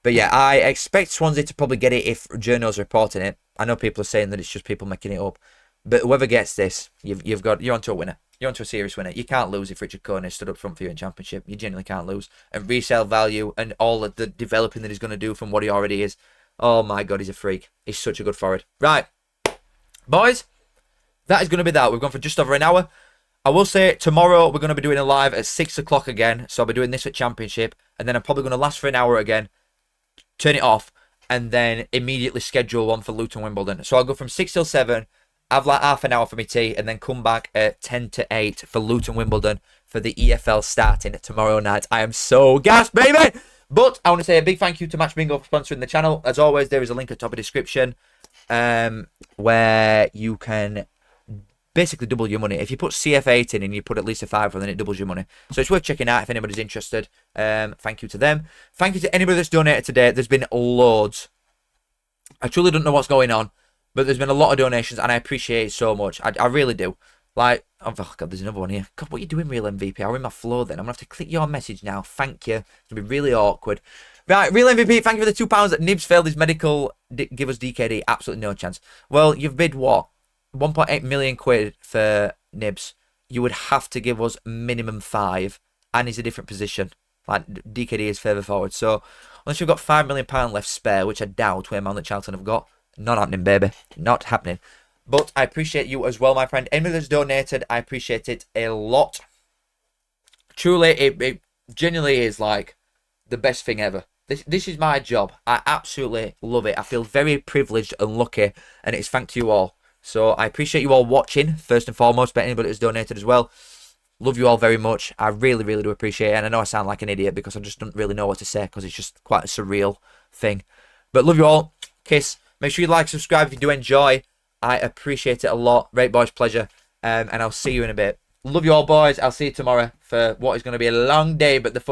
But yeah, I expect Swansea to probably get it if Journo's reporting it. I know people are saying that it's just people making it up. But whoever gets this, you're onto a winner. You're onto a serious winner. You can't lose if Richard Kone stood up front for you in Championship. You genuinely can't lose. And resale value and all of the developing that he's going to do from what he already is. Oh my God, he's a freak. He's such a good forward. Right. Boys, that is going to be that. We've gone for just over an hour. I will say tomorrow we're going to be doing a live at 6 o'clock again. So I'll be doing this at Championship. And then I'm probably going to last for an hour again. Turn it off. And then immediately schedule one for Luton Wimbledon. So I'll go from 6 till 7. Have like half an hour for my tea. And then come back at 10 to 8 for Luton Wimbledon for the EFL starting tomorrow night. I am so gassed, baby! But I want to say a big thank you to Match Bingo for sponsoring the channel. As always, there is a link at the top of the description where you can basically double your money. If you put CF8 in and you put at least a 5, then it doubles your money. So it's worth checking out if anybody's interested. Thank you to them. Thank you to anybody that's donated today. There's been loads. I truly don't know what's going on, but there's been a lot of donations and I appreciate it so much. I really do. Like, oh God, there's another one here. God, what are you doing, Real MVP? I'm in my flow then. I'm going to have to click your message now. Thank you. It's going to be really awkward. Right, Real MVP, thank you for the £2 that Knibbs failed his medical. Give us DKD. Absolutely no chance. Well, you've bid what? 1.8 million quid for Knibbs. You would have to give us minimum 5. And he's a different position. Like, DKD is further forward. So, unless you've got £5 million left spare, which I doubt, where amount that Charlton have got, Not happening, baby. Not happening. But I appreciate you as well, my friend. Anyone that's donated, I appreciate it a lot. Truly, it genuinely is like the best thing ever. This is my job. I absolutely love it. I feel very privileged and lucky, and it's thanks to you all. So I appreciate you all watching, first and foremost, but anybody that's donated as well. Love you all very much. I really, really do appreciate it. And I know I sound like an idiot because I just don't really know what to say because it's just quite a surreal thing. But love you all. Kiss. Make sure you like, subscribe if you do enjoy. I appreciate it a lot. Right, boys, pleasure. And I'll see you in a bit. Love you all, boys. I'll see you tomorrow for what is going to be a long day, but the